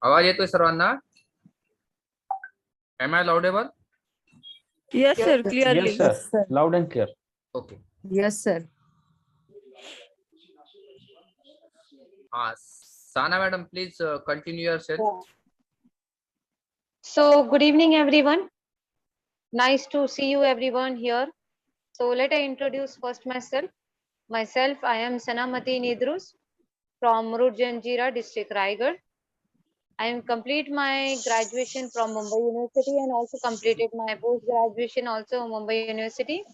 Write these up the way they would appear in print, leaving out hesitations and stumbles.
आवाज येतोय सर्वांना? Am I audible? Yes, sir. Clearly. Yes, sir. Loud and clear. Okay. Yes, sir. Sana madam, please continue yourself. So, good evening, everyone. Nice to see you, everyone here. So, let I introduce first myself. Myself, I am Sanamati Nidrus from Murud Janjira district, Raigad. I am complete my graduation from Mumbai University and also completed my post graduation also Mumbai University,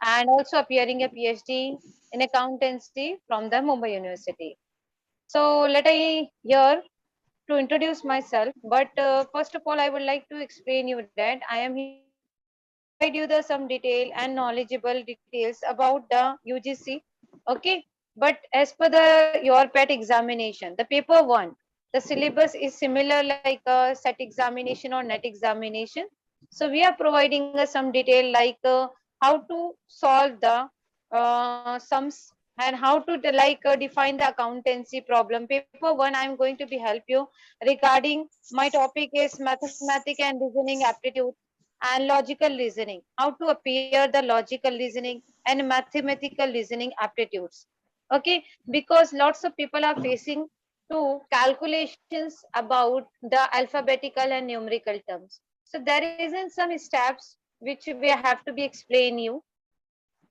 and also appearing a PhD in accountancy from the Mumbai University. So, let I here to introduce myself, but first of all, I would like to explain you that I am here to provide you the some detail and knowledgeable details about the UGC. Okay, but as per the your PET examination, the paper one, the syllabus is similar like a set examination or net examination. So we are providing some detail like how to solve the sums and how to define the accountancy problem. Paper one, I am going to be help you regarding my topic is mathematics and reasoning aptitude and logical reasoning, how to appear the logical reasoning and mathematical reasoning aptitudes. Okay, because lots of people are facing to calculations about the alphabetical and numerical terms. So there isn't some steps which we have to be explain you.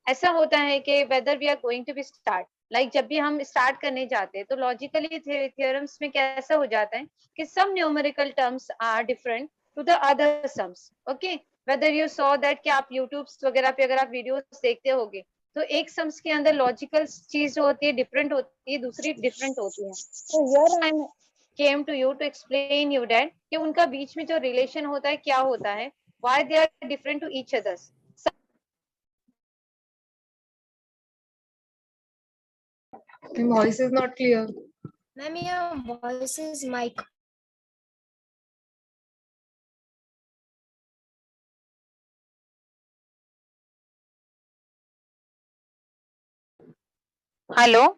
ऐसा होता है कि whether we are going to be start like जब भी हम start करने जाते हैं तो logically theorems में कैसा हो जाता है कि some numerical terms are different to the other sums. Okay, whether you saw that कि आप YouTube वगैरह पे अगर आप वीडियोस देखते होगे तो एक सम्स के अंदर लॉजिकल चीज जो होती है डिफरेंट होती है, दूसरी डिफरेंट होती है. तो here I am came to you to explain you that कि उनका बीच में जो रिलेशन होता है क्या होता है, why they are different to each others. Voice is not clear. Ma'am, your voice is mic. Hello,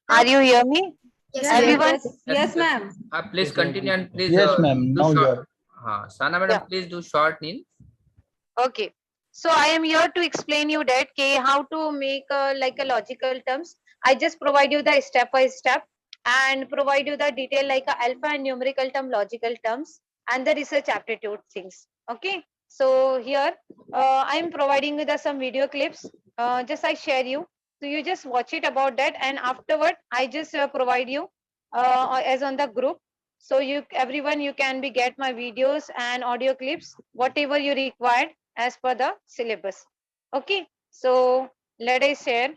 are you hear me? Yes, Everyone? Yes, ma'am. Please continue and please Yes, ma'am. do Now you short. are. Sana madam, Yeah. please do short in. Okay. So I am here to explain you that how to make like a logical terms. I just provide you the step by step and provide you the detail like a alpha and numerical term, logical terms, and the research aptitude things. Okay. So here I am providing you the some video clips. Just I share you. So you just watch it about that, and afterward I just provide you as on the group. So you everyone you can be get my videos and audio clips whatever you required as per the syllabus. Okay, so let us share.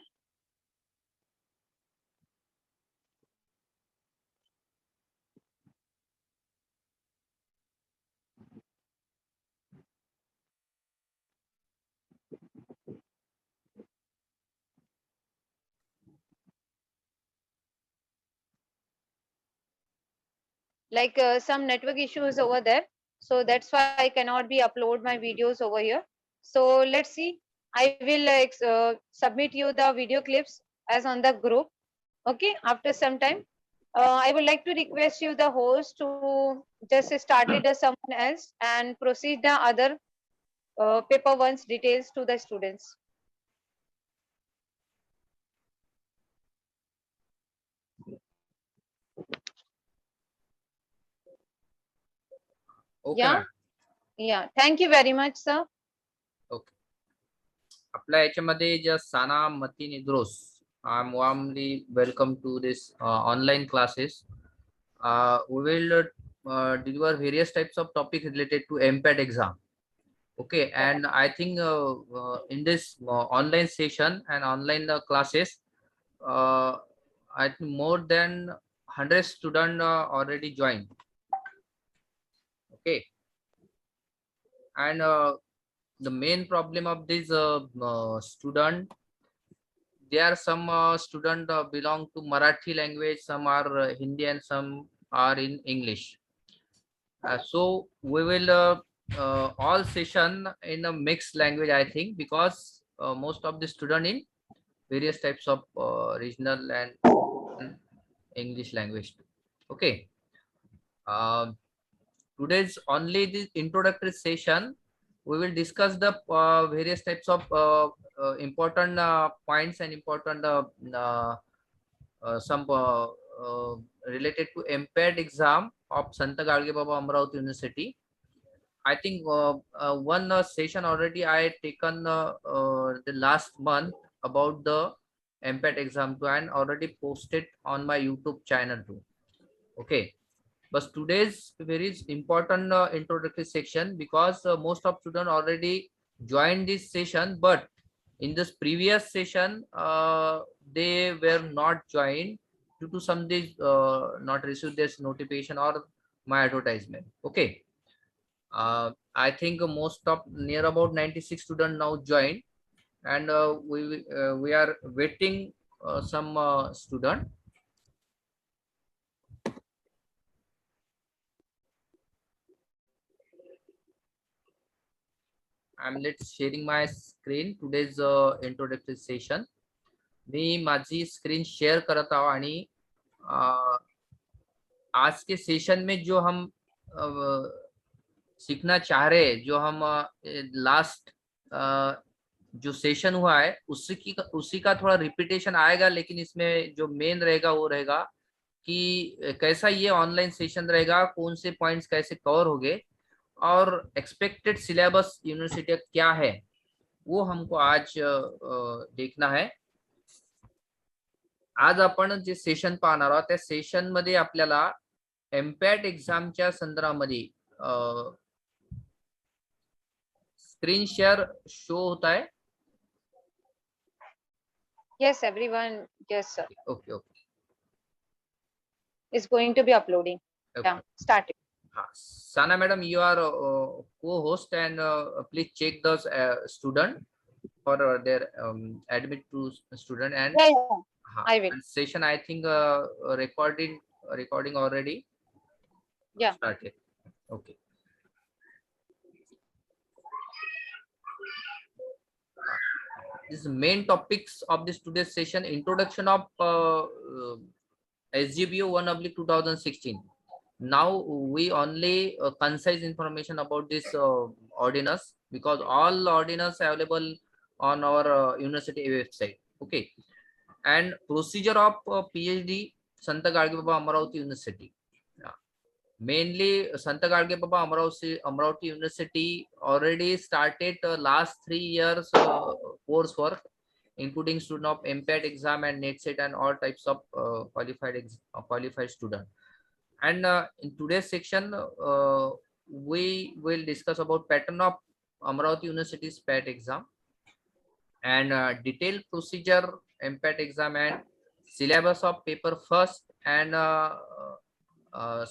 Like some network issues over there, so that's why I cannot be upload my videos over here. So let's see, I will submit you the video clips as on the group. Okay, after some time I would like to request you the host to just start it as someone else and proceed the other paper one's details to the students. Okay, Yeah. madam. Yeah, thank you very much, sir. Okay. आपल्या याच्यामध्ये just Sana Mati Nidros. I'm warmly welcome to this online classes. We will deliver various types of topics related to MPAT exam. Okay, and I think in this online session and online classes, I think more than 100 students already joined. Okay, and the main problem of this student, there are some student belong to Marathi language, some are Hindi, and some are in English. So we will all session in a mixed language, I think, because most of the student in various types of regional and English language. Okay. Today's only the introductory session. We will discuss the various types of important points and important some related to MPET exam of Santa Gadge Baba Amravati University. I think one session already I had taken the last month about the MPET exam too, and already posted on my YouTube channel too. Okay. But today's very important introductory section, because most of students already joined this session, but in this previous session they were not joined due to some they not received this notification or my advertisement. Okay. I think most of near about 96 students now joined, and we are waiting some student. I'm let's sharing my screen. Today's introductory session. मी माझी screen share करत आहो आणि आज के session में जो हम सीखना चाह रहे हैं, जो हम लास्ट जो सेशन हुआ है उसी का थोड़ा रिपीटेशन आएगा, लेकिन इसमें जो मेन रहेगा वो रहेगा कि कैसा ये ऑनलाइन सेशन रहेगा, कौन से पॉइंट्स कैसे कवर होंगे और एक्सपेक्टेड सिलेबस यूनिवर्सिटी क्या है वो हमको आज देखना है. आज आपण जे सेशन पाहणार आहोत त्या सेशन मध्ये आपल्याला एमपॅट एक्झामच्या संदर्भामध्ये स्क्रीन शेअर शो होत आहे. Yes, everyone. Yes, sir. Okay okay It's going to be uploading. Yeah, start it. Sana madam, you are co-host, and please check those student for their admit to student, and Yeah, yeah. I will. and session I think recording already Yeah. started. Okay. This main topics of this today's session: introduction of SGBO 1/2016. Now we only concise information about this ordinance, because all ordinance available on our university website. Okay. And procedure of PhD Santa Gadge Baba Amravati University. Mainly Santa Gadge Baba Amravati University already started last 3 years coursework, including student of MPET exam and NET/SET and all types of qualified student. And in today's section we will discuss about pattern of Amravati University's PET exam, and detailed procedure MPET exam, and syllabus of paper first, and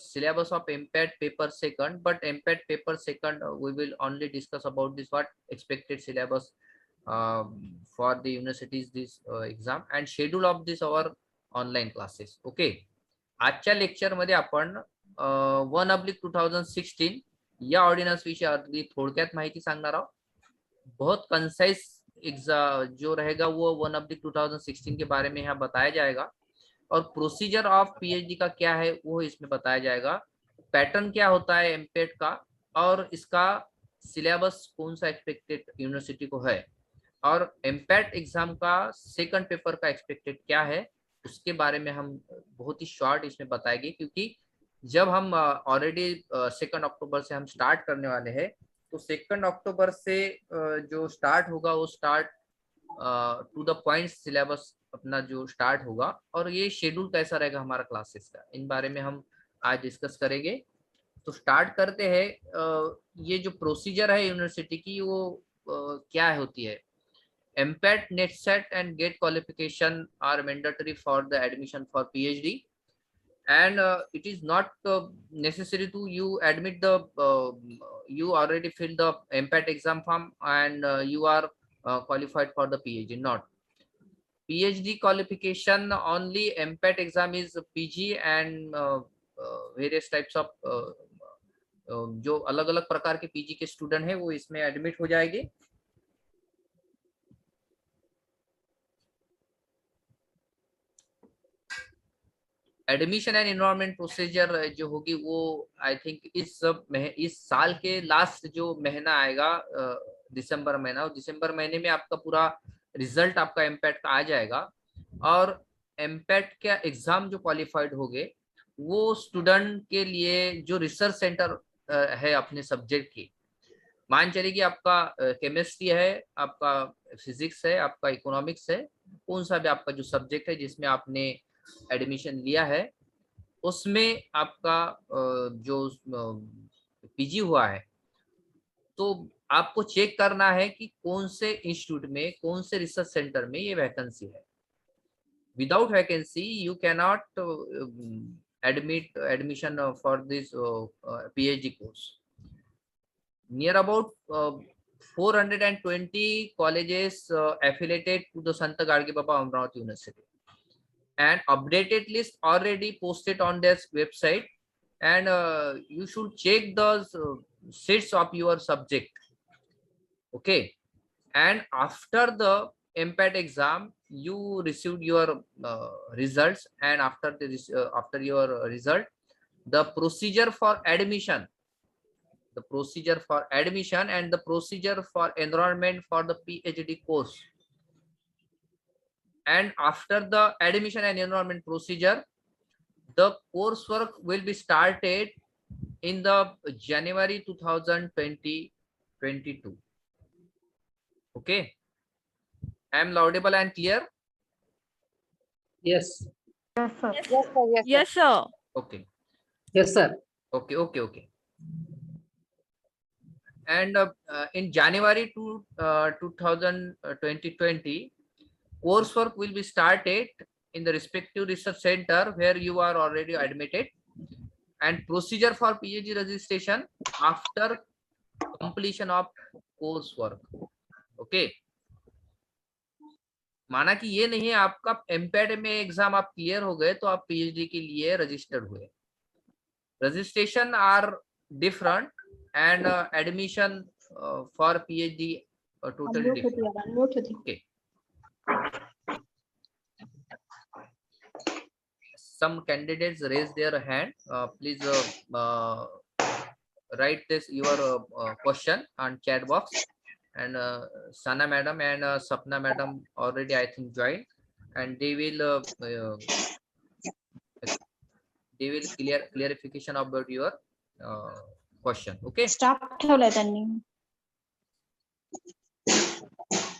syllabus of MPET paper second. But MPET paper second we will only discuss about this what expected syllabus for the universities this exam, and schedule of this our online classes. Okay. आजच्या lecture मध्ये आपण 1/2016 या ordnance विषयी अगदी थोडक्यात माहिती सांगणार आहोत. बहुत कंसाइज एग्जाम जो रहेगा वो 1/2016 के बारे में यहाँ बताया जाएगा, और प्रोसीजर ऑफ पीएचडी का क्या है वो इसमें बताया जाएगा. पैटर्न क्या होता है एमपेट का, और इसका सिलेबस कौन सा एक्सपेक्टेड यूनिवर्सिटी को है, और एमपेट एग्जाम का सेकंड पेपर का एक्सपेक्टेड क्या है उसके बारे में हम बहुत ही शॉर्ट इसमें बताएंगे, क्योंकि जब हम ऑलरेडी 2 अक्टूबर से हम स्टार्ट करने वाले हैं, तो 2 अक्टूबर से जो स्टार्ट होगा वो start to the point syllabus अपना जो स्टार्ट होगा, और ये शेड्यूल कैसा रहेगा हमारा क्लासेस का, इन बारे में हम आज डिस्कस करेंगे. तो स्टार्ट करते हैं. ये जो प्रोसीजर है यूनिवर्सिटी की वो क्या होती है. MPET, NET/SET and GATE qualification are mandatory for the admission for PhD, and it is not necessary to you admit the you already filled the MPET exam form and you are qualified for the PhD. Not PhD qualification, only MPET exam is PG, and various types of जो अलग अलग प्रकार के PG के student है वो इसमें admit हो जाएंगे. एडमिशन एंड एनरोलमेंट प्रोसीजर जो होगी वो आई थिंक इस साल के लास्ट जो महीना आएगा दिसंबर महीना, और दिसंबर महीने में आपका पूरा रिजल्ट आपका एमपैट का आ जाएगा। और एमपैट का एग्जाम जो क्वालिफाइड हो गए वो स्टूडेंट के लिए जो रिसर्च सेंटर है अपने सब्जेक्ट की, मान चलिए कि आपका केमिस्ट्री है, आपका फिजिक्स है, आपका इकोनॉमिक्स है, कौन सा भी आपका जो सब्जेक्ट है जिसमें आपने एडमिशन लिया है, उसमें आपका जो पीजी हुआ है, तो आपको चेक करना है कि कौन से इंस्टीट्यूट में, कौन से रिसर्च सेंटर में ये वैकेंसी है। Without vacancy you cannot admission for this PhD course. Near about 420 colleges affiliated to the Sant Gadge Baba Amravati University, and updated list already posted on their website, and you should check the seats of your subject. Okay, and after the MPAT exam you received your results, and after your result, the procedure for admission and the procedure for enrollment for the PhD course, and after the admission and enrollment procedure, the coursework will be started in the January 2022. Okay, I am audible and clear? Yes. Yes, sir. Yes, sir. Yes, sir. Okay. Yes, sir. Okay. And in January 2020, coursework will be started in the respective research center where you are already admitted, and procedure for PhD registration after completion of coursework. Okay, माना कि ये नहीं है आपका एमपैट में exam आप clear हो गए तो आप पीएचडी के लिए रजिस्टर्ड हुए। Registration are different and admission for PhD totally different. Okay, some candidates raise their hand. Please write this your question on chat box, and Sana madam and Sapna madam already I think joined, and they will clarification about your question. Okay, staff ठेवलाय त्यांनी.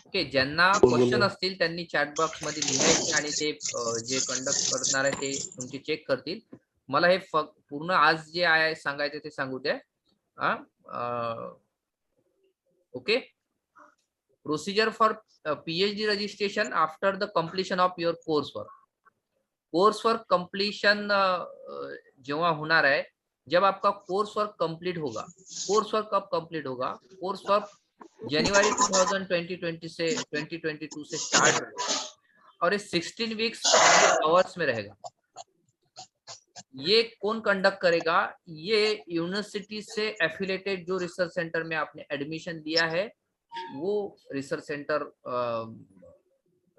Okay, ज्यांना question असतील त्यांनी chat box मध्ये लिहायचे, आणि ते जे conduct करणार आहे ते तुमची चेक करतील. मला हे पूर्ण आज जे आहे सांगायचे ते सांगू द्या. Okay, procedure for PhD registration after the completion of your coursework completion जेव्हा होणार आहे, जब आपका कोर्सवर्क कंप्लीट होगा, कोर्सवर्क कब कंप्लीट होगा, कोर्सवर्क जनवरी 2022 से स्टार्ट होगा, और ये 16 वीक्स आवर्स में रहेगा। ये कौन कंडक्ट करेगा? ये यूनिवर्सिटी से एफिलेटेड जो रिसर्च सेंटर में आपने एडमिशन लिया है वो रिसर्च सेंटर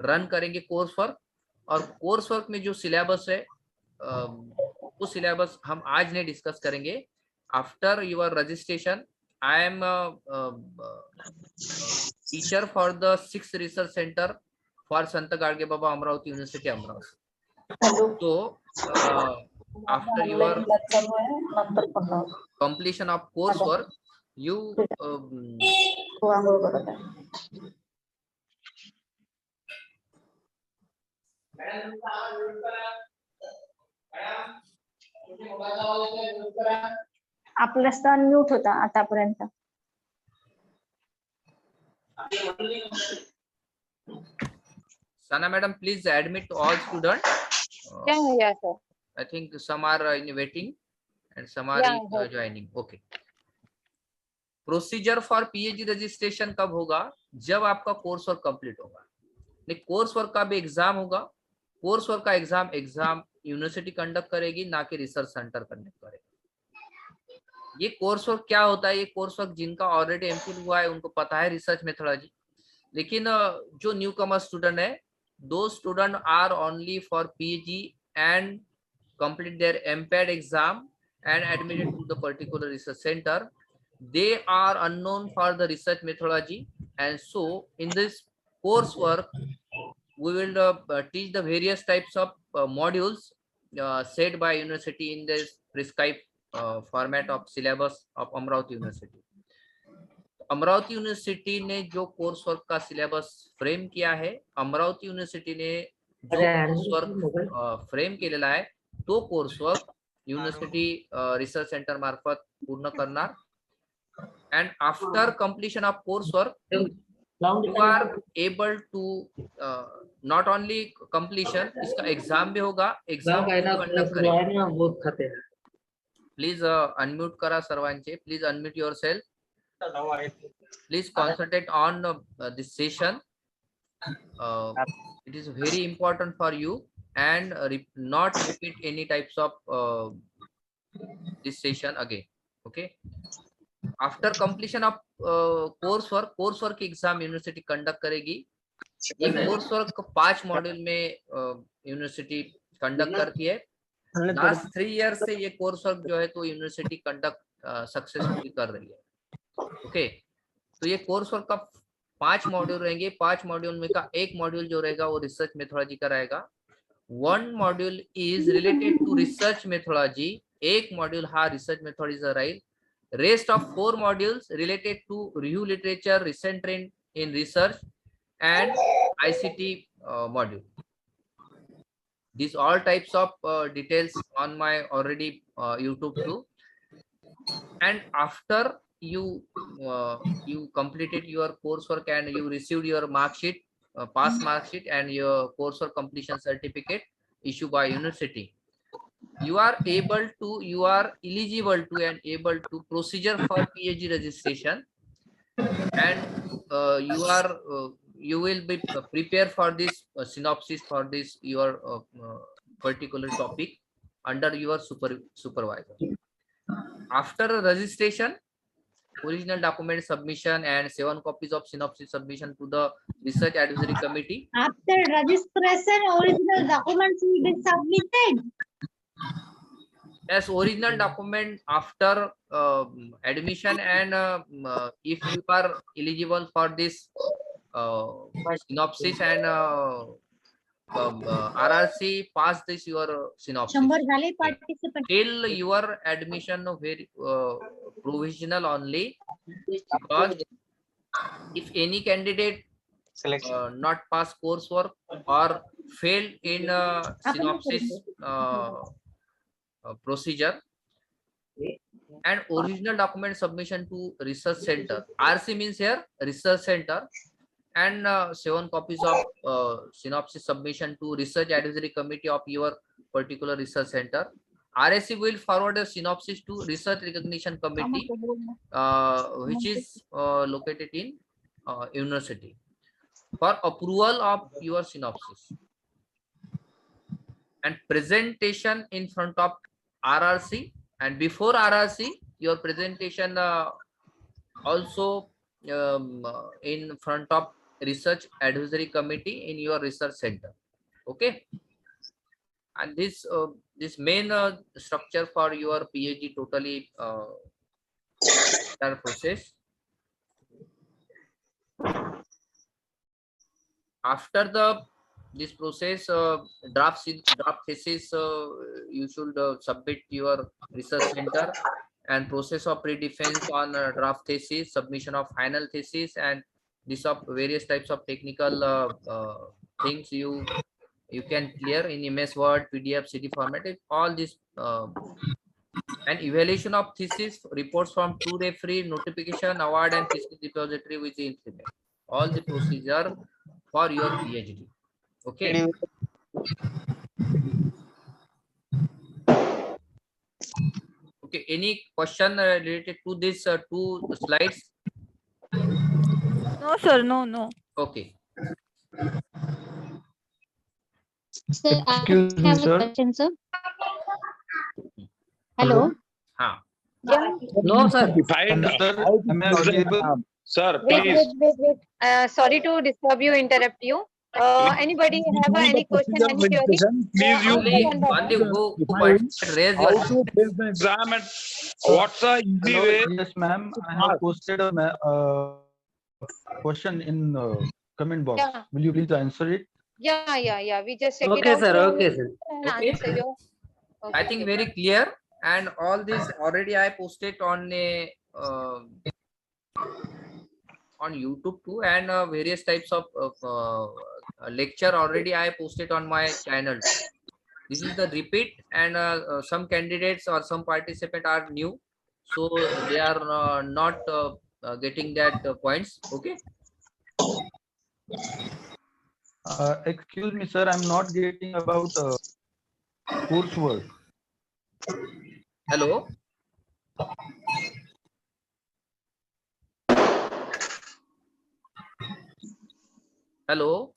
रन करेंगे कोर्सवर्क, और कोर्सवर्क में जो सिलेबस है वो सिलेबस हम आज नहीं डिस्कस करेंगे। After your registration I am teacher for the 6th research centre for Sant Gadge Baba Amravati university Amravati. तो after your completion of coursework you आपला स्थान म्यूट होता आतापर्यंत. Sana madam, please admit all students. Yeah, sir. I think some are in waiting and some are joining. Okay. Procedure for PhD registration कब होगा? जब आपका course work complete होगा। नहीं, कोर्स वर्क का भी एग्जाम होगा। कोर्स वर्क का एग्जाम यूनिवर्सिटी कंडक्ट करेगी, ना कि रिसर्च सेंटर कंडक्ट करेगा। ये कोर्स वर्क क्या होता है? ये कोर्स वर्क जिनका ऑलरेडी एमफिल हुआ है उनको पता है रिसर्च मेथोडोलॉजी, लेकिन जो न्यू कमर स्टूडेंट है, दो student are only for PhD and complete their MPAD exam and admitted to the particular research center. They are unknown for the research methodology, and so in this coursework we will teach the various types of modules set by university in this prescribed format of syllabus of Amravati University. Amravati university ने जो course work का syllabus frame किया है, Amravati university ने जो course work frame केलेला आहे तो course work university research centre मार्फत पूर्ण करणार. And after completion of coursework, you are able to not only completion, इसका एग्जाम भी होगा, एग्जाम कंडक्ट करेंगे. प्लीज अनम्यूट करा सर्वांचे, please unmute yourself. Please concentrate on this session. It is very important for you, and not repeat any types of this session again. Okay. After completion of coursework exam university conduct करेगी. ये coursework 5 module में university conduct करती है. Last 3 years से ये coursework जो है तो यूनिवर्सिटी कंडक्ट सक्सेसफुली कर रही है. ओके, तो ये कोर्सवर्क का 5 मॉड्यूल रहेंगे. 5 मॉड्यूल में का एक मॉड्यूल जो रहेगा वो रिसर्च मेथोडोलॉजी का रहेगा. 1 module is related to research methodology. एक मॉड्यूल हा रिसर्च मेथोडोलॉजी राहील. Rest of 4 modules related to review literature, recent trend in research and ICT module. These all types of details on my already YouTube too. And after you completed your coursework and you received your mark sheet, pass mark sheet and your coursework completion certificate issued by university, you are eligible to and able to procedure for PhD registration, and you will be prepared for this synopsis for this your particular topic under your supervisor. After registration, original document submission and 7 copies of synopsis submission to the research advisory committee. After registration, original documents will be submitted. Yes, original document after admission, and if you are eligible for this synopsis and RRC, pass this your synopsis. Till your admission very provisional only, because if any candidate not pass coursework or failed in synopsis procedure, and original document submission to research center. RC means here research center, and 7 copies of synopsis submission to research advisory committee of your particular research center. RSC will forward a synopsis to research recognition committee, which is located in university, for approval of your synopsis and presentation in front of RRC. And before RRC, your presentation also in front of research advisory committee in your research center. Okay, and this main structure for your PhD totally process. After this process, draft thesis you should submit your research center, and process of pre-defense on draft thesis, submission of final thesis, and this of various types of technical things you can clear in MS Word, PDF, CD format. All this and evaluation of thesis, reports from 2 referee, notification, award, and thesis depository with the implement. All the procedure for your PhD. Okay. Okay. Any question related to this 2 slides? No, sir. No. Okay. Sir, I have a question, sir. Hello. हाँ. No, sir. Fine, sir. Sir, please. Wait. Sorry to disturb you, interrupt you. Anybody have any question, any query? Please you Only who participate, raise how your to face the exam and what's the easy Hello, way. yes, ma'am. I have posted a question in comment box. Yeah. Will you please answer it? Yeah. We just check it Okay, out. sir. So Okay, sir. and Okay. answer your. I think very clear, and all this already I posted on a on YouTube too, and various types of lecture already I posted on my channel. This is the repeat, and some candidates or some participant are new, so they are not getting that points. Okay. Excuse me, sir. I'm not getting about coursework. Hello. Hello.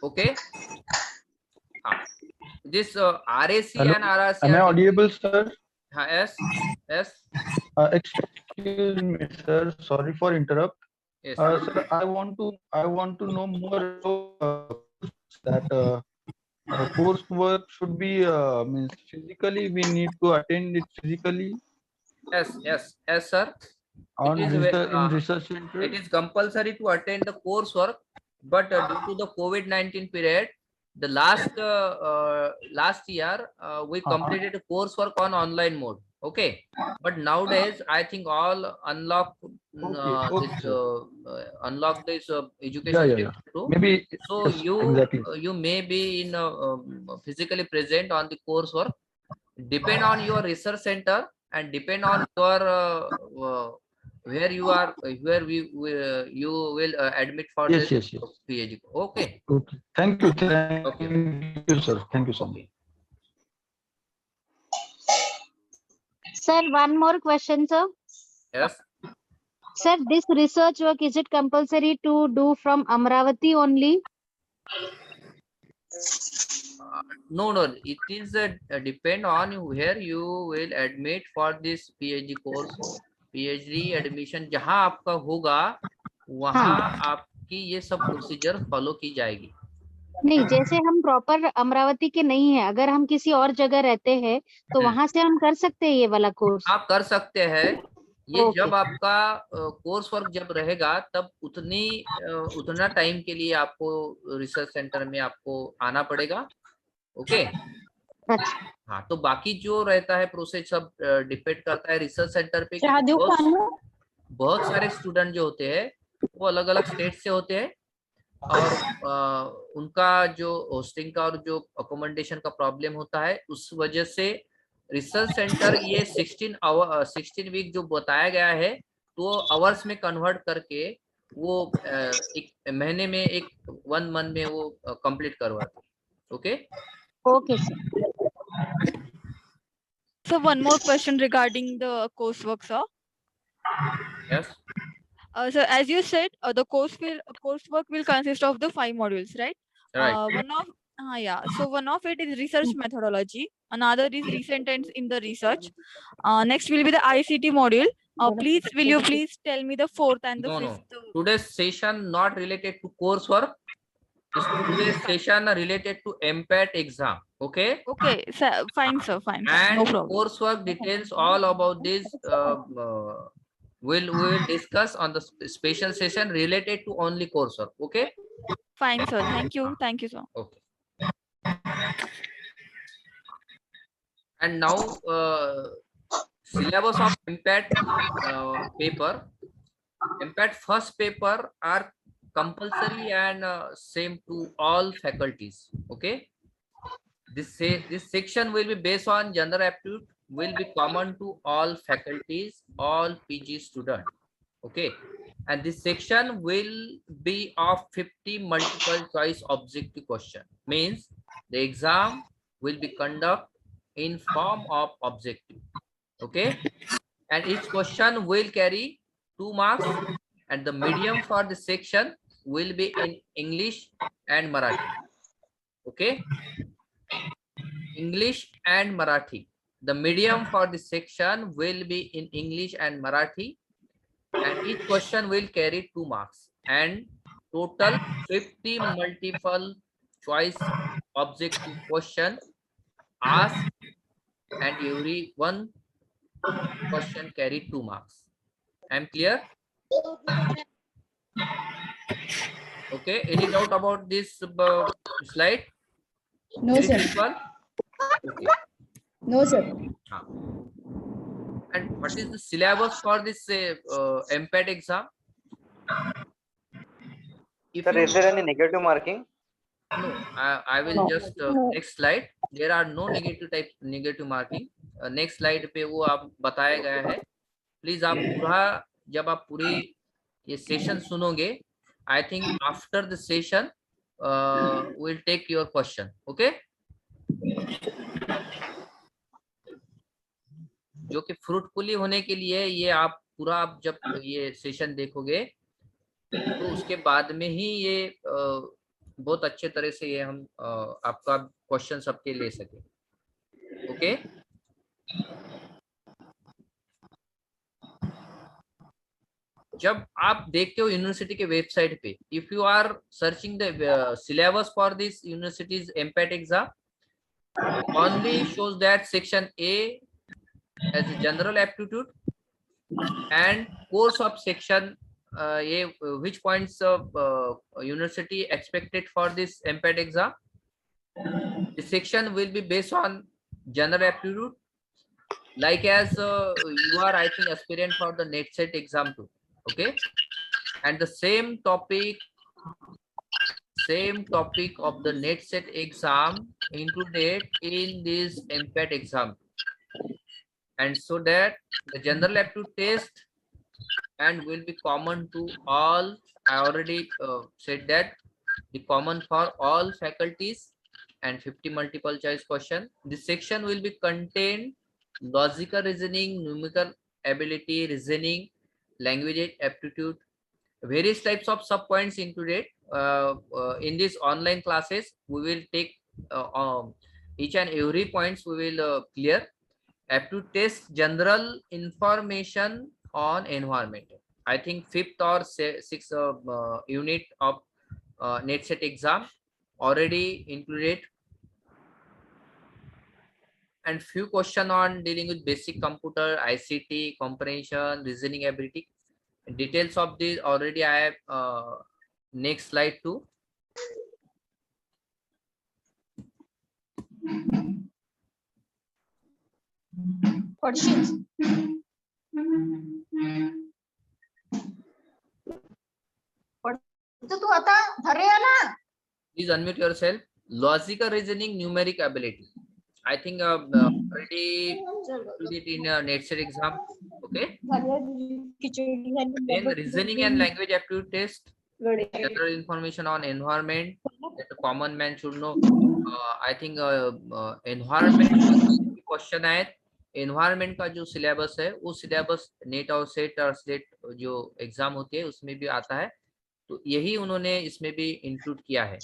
Okay. This RAC Hello? and RRC. Am I audible, sir? Yes. Excuse me, sir. Sorry for interrupt. Yes. Sir, I want to know more about that coursework should be means physically. We need to attend it physically. Yes, sir. On It is in research center. it is compulsory to attend the coursework, but due to the COVID-19 period, the last year we completed the coursework on online mode. Okay, but nowadays I think all unlock unlock this education Yeah. too. Maybe So yes, exactly. you may be in physically present on the coursework. Depend on your research center and depend on your where you are, you will admit for Yes. this PhD. Okay. Okay. Thank you, sir. Thank you so much. Sir, one more question, sir. Yes. Sir, this research work, is it compulsory to do from Amravati only? No. It is depend on where you will admit for this PhD course. PhD admission जहां आपका होगा वहां आपकी ये सब procedure follow की जाएगी. नहीं, जैसे हम प्रॉपर अमरावती के नहीं है, अगर हम किसी और जगह रहते हैं तो वहां से हम कर सकते हैं ये वाला कोर्स. आप कर सकते हैं ये. जब आपका कोर्स वर्क जब रहेगा तब उतना टाइम के लिए आपको रिसर्च सेंटर में आपको आना पड़ेगा. ओके. हाँ, तो बाकी जो रहता है प्रोसेस सब डिपेंड करता है रिसर्च सेंटर पे. बहुत सारे स्टूडेंट जो होते हैं वो अलग अलग स्टेट से होते हैं और उनका जो होस्टिंग का और जो अकोमोडेशन का प्रॉब्लम होता है उस वजह से रिसर्च सेंटर ये 16 वीक जो बताया गया है तो आवर्स में कन्वर्ट करके वो एक महीने में 1 मंथ में वो कंप्लीट करवाते. Okay. Okay, sir. So one more question regarding the coursework, sir. Yes. So as you said, the coursework will consist of the 5 modules, right? Right. So one of it is research methodology. Another is recent trends in the research. Next will be the ICT module. Will you please tell me the 4th and the 5th? No. Today's session not related to coursework. Today's session related to MPAT exam. Okay. Okay, fine, sir. Fine. And No problem. coursework details all about this. We'll discuss on the special session related to only coursework. Okay. Fine, sir. Thank you. Thank you, sir. Okay. And now syllabus of MPAT paper. MPAT first paper are compulsory and same to all faculties. Okay. This section will be based on general aptitude, will be common to all faculties, all PG students. Okay. And this section will be of 50 multiple choice objective question. Means the exam will be conducted in form of objective. Okay. And each question will carry 2 marks and the medium for the section will be in English and Marathi. Okay. English and Marathi. The medium for the section will be in English and Marathi, and each question will carry 2 marks. and total 50 multiple choice objective question asked, and every one question carry 2 marks. I'm clear? Okay, any doubt about this slide? No, Very sir. simple. Okay. No, sir. And what is the syllabus for this MPAT exam? If Sir, you, is there any negative marking? no, I will No. just next slide. There are no negative marking. Next slide पे वो आप बताया गया है. Please आप पूरा जब आप पूरी ये सेशन सुनोगे, I think after the session we'll take your question. Okay? जो कि फ्रूटफुली होने के लिए ये आप पूरा आप जब ये सेशन देखोगे तो उसके बाद में ही ये बहुत अच्छे तरह से ये हम आपका क्वेश्चन सबके ले सके. ओके, जब आप देखते हो यूनिवर्सिटी के वेबसाइट पे, if you are searching the syllabus for this universities MPAT exam, only shows that section A as a general aptitude and course of section A, which points of university expected for this MPAT exam. The section will be based on general aptitude, like as you are, I think, aspirant for the NET set exam too. Okay, and the same topic of the NET set exam included in this MPAT exam. And so that the general aptitude test and will be common to all. I already said that the common for all faculties and 50 multiple choice question. This section will be contain logical reasoning, numerical ability, reasoning, language aptitude, various types of sub points included. In this online classes, we will take each and every points we will clear. Aptitude test general information on environment. I think 5th or 6th unit of NET set exam already included, and few question on dealing with basic computer, ICT, comprehension, reasoning ability. Details of this already I have next slide too. तो तू आता घरी आहे ना. Please unmute yourself. Logical reasoning, numeric ability. I think already did in NET set exam. Okay. Then reasoning and language aptitude test. General information on environment that a common man should know. I think environment question है. Environment का जो syllabus है, वो syllabus NET और SET और SLET जो exam होती है उसमें भी आता है. तो यही उन्होंने इसमें भी इंक्लूड किया है.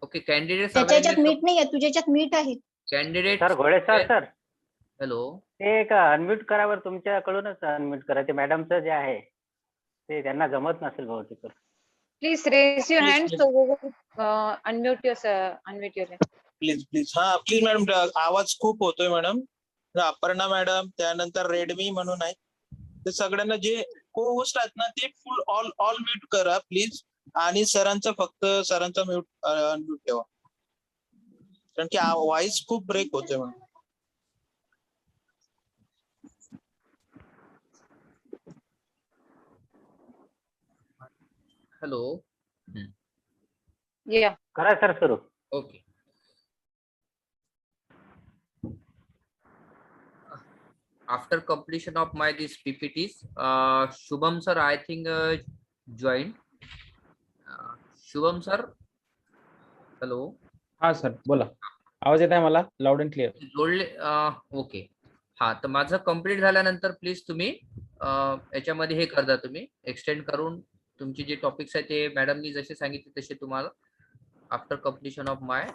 ओके, कैंडिडेट्स त्याच्यात मीट नाही आहे, तुझ्याच्यात मीट आहे. कैंडिडेट सर घोडे सर हेलो, ते एक अनम्यूट करावर तुमच्याकडूनच अनम्यूट करा. ते मॅडमचं जे आहे ते त्यांना जमत नसेल बहुतेक. Please raise your hand so we will unmute your please हा प्लीज मॅडम, आवाज खूप होतोय मॅडम. अपर्णा मॅडम, त्यानंतर रेडमी म्हणून आहे, ते सगळ्यांना जे को होस्ट आहेत ना ते फुल ऑल म्यूट करा प्लीज. आणि सरांचा म्यूट अनम्यूट ठेवा, कारण की व्हॉइस खूप ब्रेक होतोय मॅडम. Hello, Yeah. करा सर सुरू. Okay. After completion of my these PPTs, Shubham sir, I think joined. Shubham sir, hello. हा सर बोला, आवाज येत आहे मला लाऊड अँड क्लिअर. जोडले. ओके, हा, तर माझं कंप्लीट झाल्यानंतर प्लीज तुम्ही याच्यामध्ये हे करता, तुम्ही एक्सटेंड करून तुमचे जे टॉपिक्स आहेत ते मॅडमनी जसे सांगितले तसे तुम्हाला after completion of my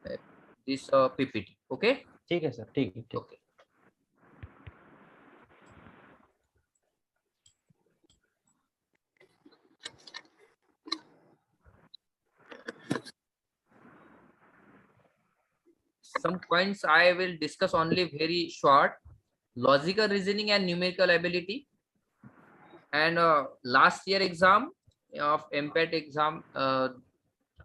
this PPT. Okay, ठीक आहे सर, ठीक आहे. Okay. some points I will discuss only very short. Logical reasoning and numerical ability. And last year exam of MPAT exam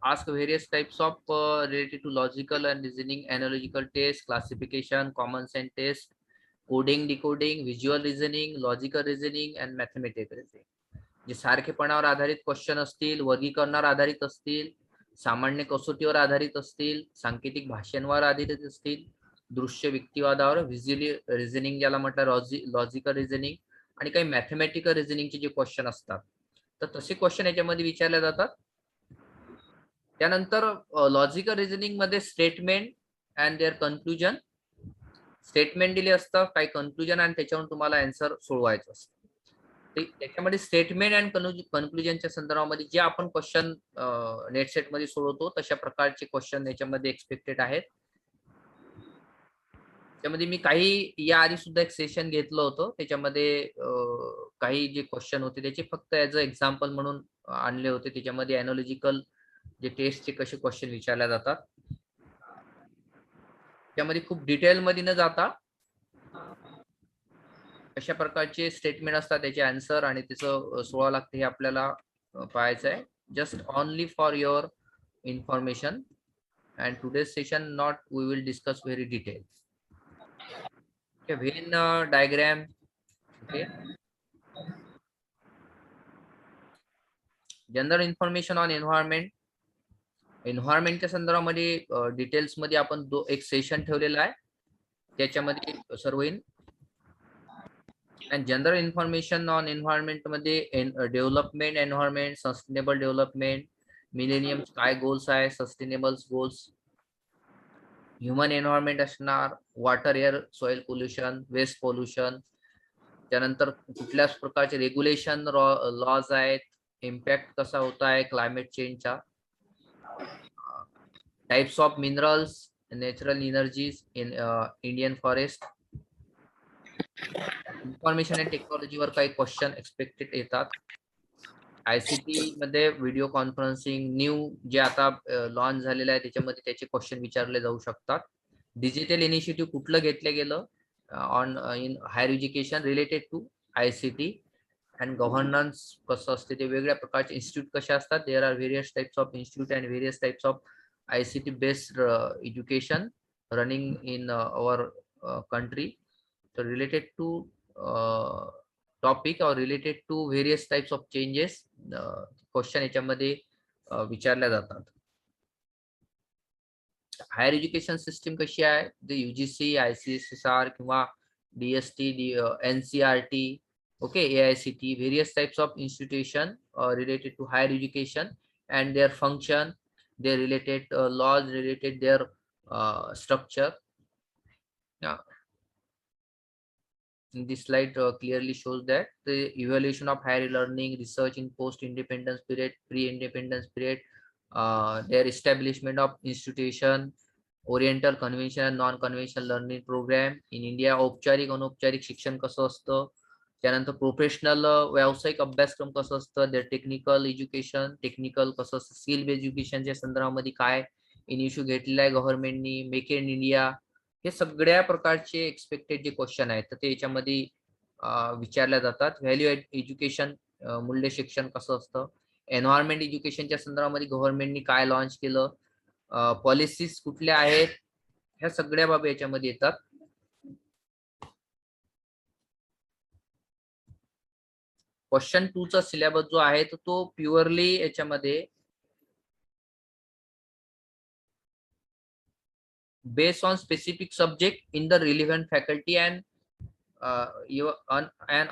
ask various types of related to logical and reasoning, analogical test, classification, common sense test, coding, decoding, visual reasoning, logical reasoning and mathematical reasoning. जे सारखेपणावर आधारित question असतील, वर्गीकरणावर आधारित असतील, सामान्य कसोटीवर आधारित असतील, सांकेतिक भाषांवर आधारित असतील, दृश्य व्यक्तिवादावर, व्हिज्युअली रिझनिंग ज्याला म्हटलं लॉजिकल रिझनिंग, आणि काही मॅथमॅटिकल रिझनिंगचे जे क्वेश्चन असतात, तर तसे क्वेश्चन याच्यामध्ये विचारले जातात. त्यानंतर लॉजिकल रिझनिंग मध्ये statement and their conclusion. Statement दिले असतात, काही कन्क्लुजन, आणि त्याच्यावरून तुम्हाला आन्सर सोडवायचं असतं. त्याच्यामध्ये स्टेटमेंट अँड कन्क्लुजनच्या संदर्भामध्ये जे आपण क्वेश्चन नेट सेट मध्ये सोडवतो तशा प्रकारचे क्वेश्चन याच्यामध्ये एक्सपेक्टेड आहेत. त्यामध्ये मी काही या आधी सुद्धा एक सेशन घेतलं होतं, त्याच्यामध्ये काही जे क्वेश्चन होते त्याचे फक्त ऍज अ एक्झाम्पल म्हणून आणले होते. त्याच्यामध्ये अॅनालॉजिकल जे टेस्टचे कसे क्वेश्चन विचारले जातात, त्यामध्ये खूप डिटेल मध्ये न जाता अशा प्रकारचे स्टेटमेंट असतात, त्याचे आन्सर आणि त्याचं सोडवावं लागतं, हे आपल्याला पाहायचं आहे. Just only for your information. And today's session not we will discuss very detail. When diagram. Okay, general information on environment. एन्व्हायरमेंटच्या संदर्भामध्ये डिटेल्स मध्ये आपण एक सेशन ठेवलेला आहे, त्याच्यामध्ये सर्व इन. and general information on environment मध्ये development, environment, sustainable development, millennium काय गोल्स आहे, सस्टेनेबल गोल्स, ह्युमन एन्व्हायरमेंट असणार, water, air, soil pollution, waste pollution. त्यानंतर कुठल्याच प्रकारचे रेग्युलेशन लॉज आहेत, इम्पॅक्ट कसा होत आहे क्लायमेट चेंजचा, types of minerals, natural energies in Indian forest. Information and टेक्नॉलॉजीवर काही क्वेश्चन एक्सपेक्टेड येतात. आयसीटी मध्ये व्हिडिओ कॉन्फरन्सिंग न्यू जे आता लॉन्च झालेलं आहे त्याच्यामध्ये त्याचे क्वेश्चन विचारले जाऊ शकतात. डिजिटल इनिशिएटिव्ह कुठलं घेतलं गेलं on in higher education related to ICT. And governance कसं असते, ते वेगळ्या प्रकारचे इन्स्टिट्यूट कसे असतात. There are various types of institute and various types of ICT based education running in our country. So related to topic or related to various types of changes question याच्यामध्ये विचारल्या जातात. हायर एज्युकेशन सिस्टीम कशी आहे, ते UGC, ICSR किंवा DST, NCERT, okay, AICT, various types of institution related to higher education and their function, their related laws, related their structure. Yeah. This slide clearly shows that the evaluation of higher learning, research in post-independence period, pre-independence period, their establishment of institution, oriental, conventional, non-conventional learning program in India, औपचारिक अनौपचारिक शिक्षण कसं असतं, त्यानंतर professional व्यावसायिक अभ्यासक्रम कसं असतं, देअर टेक्निकल एज्युकेशन, टेक्निकल कसं असतं, स्किल बेस्ड एज्युकेशनच्या संदर्भामध्ये काय इनिशियू घेतलेला आहे गव्हर्नमेंटनी, मेक इन इंडिया, हे सगळ्या प्रकारचे एक्सपेक्टेड जे क्वेश्चन आहेत तर ते याच्यामध्ये विचारल्या जातात. व्हॅल्यू एज्युकेशन, मूल्य शिक्षण कसं असतं, एन्व्हायरमेंट एज्युकेशनच्या संदर्भामध्ये गव्हर्नमेंटनी काय लॉन्च केलं, पॉलिसीज कुठल्या आहेत, ह्या सगळ्या बाबी याच्यामध्ये येतात. क्वेश्चन 2 चा सिलेबस जो आहे तो प्युअरली याच्यामध्ये based on specific subject in the relevant faculty and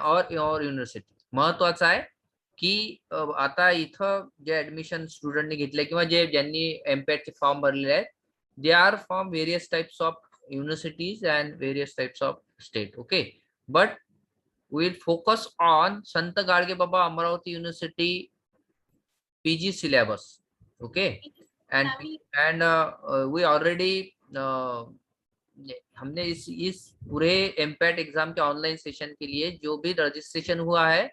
or your university. महत्वाचं आहे की आता इथं जे ऍडमिशन स्टुडंटने घेतले किंवा जे ज्यांनी एमपॅट चे फॉर्म भरलेले आहेत, they are from various types of universities and various types of state. Okay, but we will focus on Sant Gadge Baba Amravati university PG syllabus. Okay, and we already हमने इस पूरे एमपैट एग्जाम के ऑनलाइन सेशन के लिए जो भी रजिस्ट्रेशन हुआ है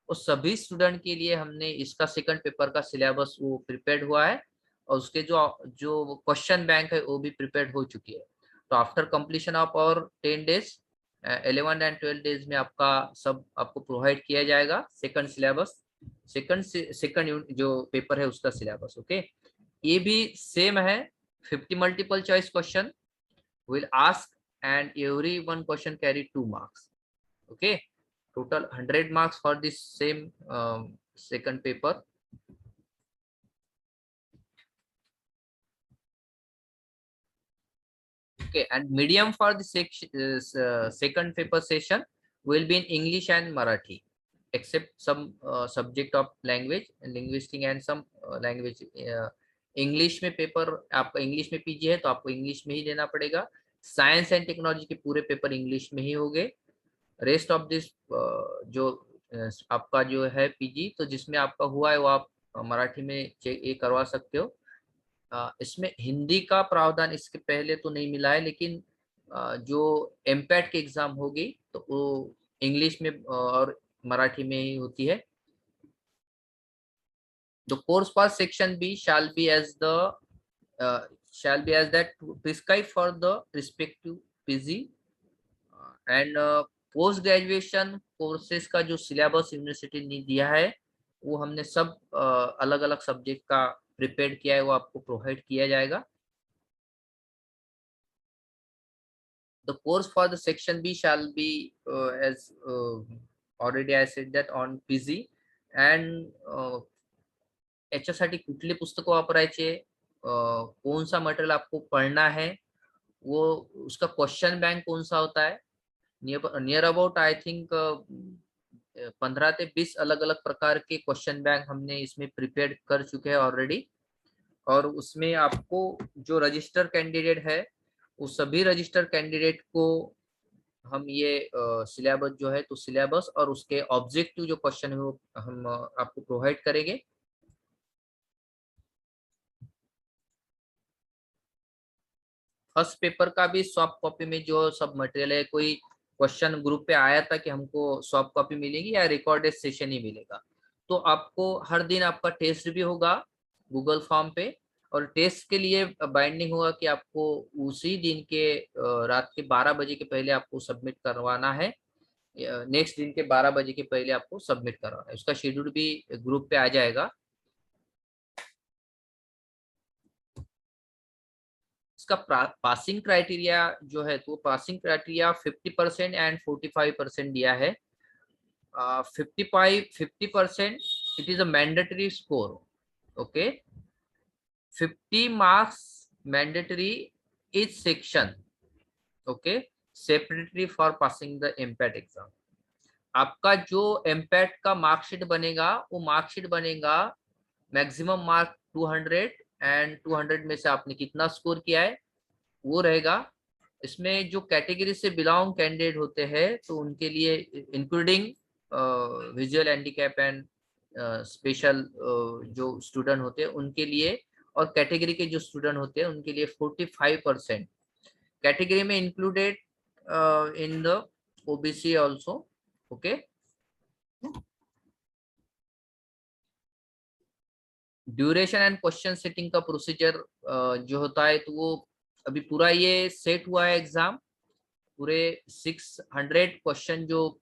वो सभी स्टूडेंट के लिए हमने इसका सेकंड पेपर का सिलेबस वो प्रिपेयर्ड हुआ है और उसके जो क्वेश्चन बैंक है वो भी प्रिपेयर्ड हो चुकी है. तो आफ्टर कंप्लीशन ऑफ और 10 डेज 11 एंड 12 डेज में आपका सब आपको प्रोवाइड किया जाएगा सेकंड सिलेबस, सेकंड जो पेपर है उसका सिलेबस। ओके, ये भी सेम है, 50 multiple choice question will ask and every one question carry 2 marks. Okay, total 100 marks for this same second paper. Okay, and medium for the second paper session will be in English and Marathi, except some subject of language and linguistic and some language. English में paper आपका English में PG है तो आपको English में ही देना पड़ेगा। Science and technology के पूरे पेपर इंग्लिश में ही होंगे। रेस्ट ऑफ दिस जो आपका जो है पीजी, तो जिसमें आपका हुआ है वो आप मराठी में ये करवा सकते हो। इसमें हिंदी का प्रावधान इसके पहले तो नहीं मिला है, लेकिन जो एमपैट की एग्जाम होगी तो वो इंग्लिश में और मराठी में ही होती है। The course for section B shall be as that prescribed for the respective PG and post graduation courses का जो सिलेबस यूनिवर्सिटी ने दिया है वो हमने सब अलग अलग सब्जेक्ट का प्रिपेयर किया है, वो आपको प्रोवाइड किया जाएगा। The course for the section B shall be as already I said that on PG and याच्यासाठी कुठली पुस्तकं वापरायचे, कौन सा मटेरियल आपको पढ़ना है, वो उसका क्वेश्चन बैंक कौन सा होता है, नियर अबाउट आई थिंक 15 से 20 अलग अलग प्रकार के क्वेश्चन बैंक हमने इसमें प्रिपेयर कर चुके हैं ऑलरेडी। और उसमें आपको जो रजिस्टर कैंडिडेट है वो सभी रजिस्टर कैंडिडेट को हम ये सिलेबस जो है तो सिलेबस और उसके ऑब्जेक्टिव जो क्वेश्चन है वो हम आपको प्रोवाइड करेंगे। फर्स्ट पेपर का भी सॉफ्ट कॉपी में जो सब मटेरियल है, कोई क्वेश्चन ग्रुप पे आया था कि हमको सॉफ्ट कॉपी मिलेगी या रिकॉर्डेड सेशन ही मिलेगा, तो आपको हर दिन आपका टेस्ट भी होगा गूगल फॉर्म पे, और टेस्ट के लिए बाइंडिंग होगा कि आपको उसी दिन के रात के 12 बजे के पहले आपको सबमिट करवाना है, नेक्स्ट दिन के 12 बजे के पहले आपको सबमिट करवाना है। उसका शेड्यूल भी ग्रुप पे आ जाएगा। इसका पासिंग क्राइटेरिया जो है तो पासिंग क्राइटेरिया 50% एंड 45% दिया है। 50% it is a mandatory score. Okay, 50 marks mandatory each section, okay, separately for passing the MPAT exam. आपका जो एमपैट का मार्कशीट बनेगा वो मार्कशीट बनेगा मैक्सिमम मार्क 200 एंड 200 में से आपने कितना स्कोर किया है वो रहेगा। इसमें जो कैटेगरी से बिलोंग कैंडिडेट होते हैं तो उनके लिए including visual handicap and special जो स्टूडेंट होते हैं उनके लिए, और कैटेगरी के जो स्टूडेंट होते हैं उनके लिए 45% कैटेगरी में included in the OBC also. Okay, duration and question setting का प्रोसीजर जो होता है तो वो अभी पूरा ये सेट हुआ है एग्जाम। पूरे 600 क्वेश्चन जो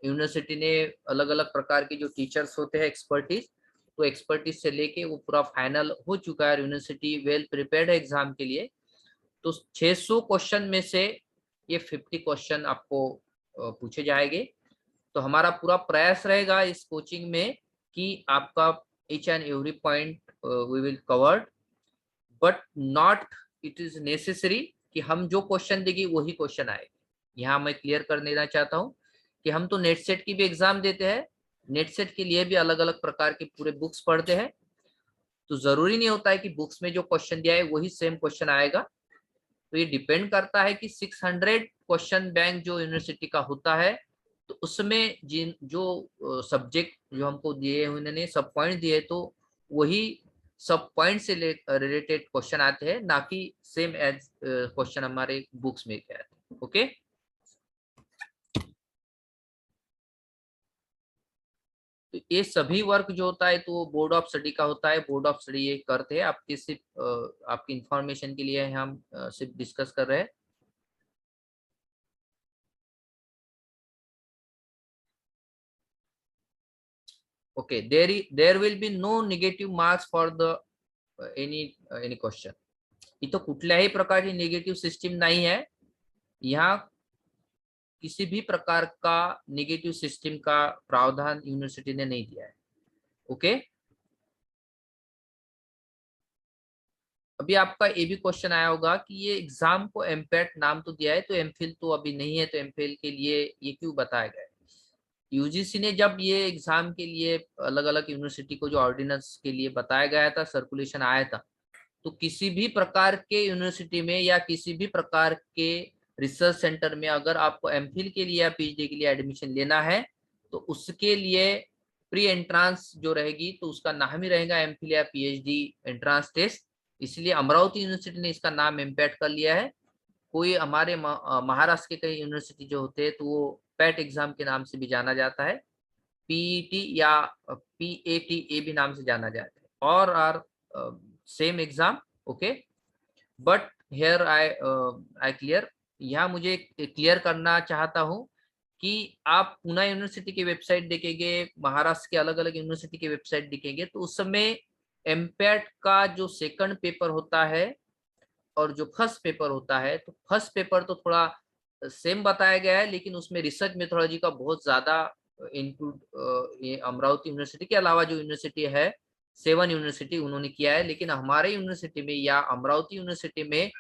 यूनिवर्सिटी ने अलग अलग प्रकार के जो टीचर्स होते हैं एक्सपर्टीज, तो एक्सपर्टीज से लेके वो पूरा फाइनल हो चुका है। यूनिवर्सिटी वेल प्रिपेयर्ड है एग्जाम के लिए। तो 600 क्वेश्चन में से ये 50 क्वेश्चन आपको पूछे जाएंगे। तो हमारा पूरा प्रयास रहेगा इस कोचिंग में कि आपका each and every point we will covered, but not it is necessary कि हम जो क्वेश्चन देगी वही क्वेश्चन आएगी। यहाँ मैं क्लियर कर देना चाहता हूँ कि हम तो नेट सेट की भी एग्जाम देते हैं, नेट सेट के लिए भी अलग अलग प्रकार के पूरे बुक्स पढ़ते हैं, तो जरूरी नहीं होता है कि बुक्स में जो क्वेश्चन दिया है वही सेम क्वेश्चन आएगा। तो ये डिपेंड करता है कि 600 क्वेश्चन बैंक जो यूनिवर्सिटी का होता है तो उसमें जिन जो सब्जेक्ट जो हमको दिए उन्होंने सब पॉइंट दिए तो वही सब पॉइंट से रिलेटेड क्वेश्चन आते हैं, ना कि सेम एज क्वेश्चन हमारे बुक्स में क्या है। ओके, तो ये सभी वर्क जो होता है तो बोर्ड ऑफ स्टडी का होता है, बोर्ड ऑफ स्टडी ये करते हैं। आपके सिर्फ आपकी इंफॉर्मेशन के लिए हम सिर्फ डिस्कस कर रहे हैं। Okay, there will be no negative marks for the any question. इथं कुठल्याही प्रकारची निगेटिव्ह सिस्टीम नाही है, यहाँ किसी भी प्रकार का निगेटिव सिस्टम का प्रावधान यूनिवर्सिटी ने नहीं दिया है। ओके, अभी आपका ये भी क्वेश्चन आया होगा कि ये एग्जाम को एमपैट नाम तो दिया है, तो एमफिल तो अभी नहीं है, तो एमफिल के लिए ये क्यों बताया गया है? यूजीसी ने जब ये एग्जाम के लिए अलग अलग यूनिवर्सिटी को जो ऑर्डिनेंस के लिए बताया गया था, सर्कुलेशन आया था, तो किसी भी प्रकार के यूनिवर्सिटी में या किसी भी प्रकार के रिसर्च सेंटर में अगर आपको एमफिल के लिए या पीएचडी के लिए एडमिशन लेना है तो उसके लिए प्री एंट्रांस जो रहेगी तो उसका नाम ही रहेगा एमफिल या पीएचडी एंट्रांस टेस्ट। इसलिए अमरावती यूनिवर्सिटी ने इसका नाम एमपैट कर लिया है। कोई हमारे महाराष्ट्र के कई यूनिवर्सिटी जो होते हैं तो वो पैट एग्जाम के नाम से भी जाना जाता है, पीईटी या पीएटी भी नाम से जाना जाता है, और are same exam. Okay, but here I clear, यहाँ मुझे क्लियर करना चाहता हूँ कि आप पुणे यूनिवर्सिटी की वेबसाइट देखेंगे, महाराष्ट्र के अलग अलग यूनिवर्सिटी की वेबसाइट देखेंगे, तो उस समय एमपैट का जो सेकंड पेपर होता है और जो फर्स्ट पेपर होता है, तो फर्स्ट पेपर तो थोड़ा सेम बताया गया है, लेकिन उसमें रिसर्च मेथोडोलॉजी का बहुत ज्यादा इंक्लूड ये अमरावती यूनिवर्सिटी के अलावा जो यूनिवर्सिटी है 7 यूनिवर्सिटी उन्होंने किया है। लेकिन हमारे यूनिवर्सिटी में या अमरावती यूनिवर्सिटी में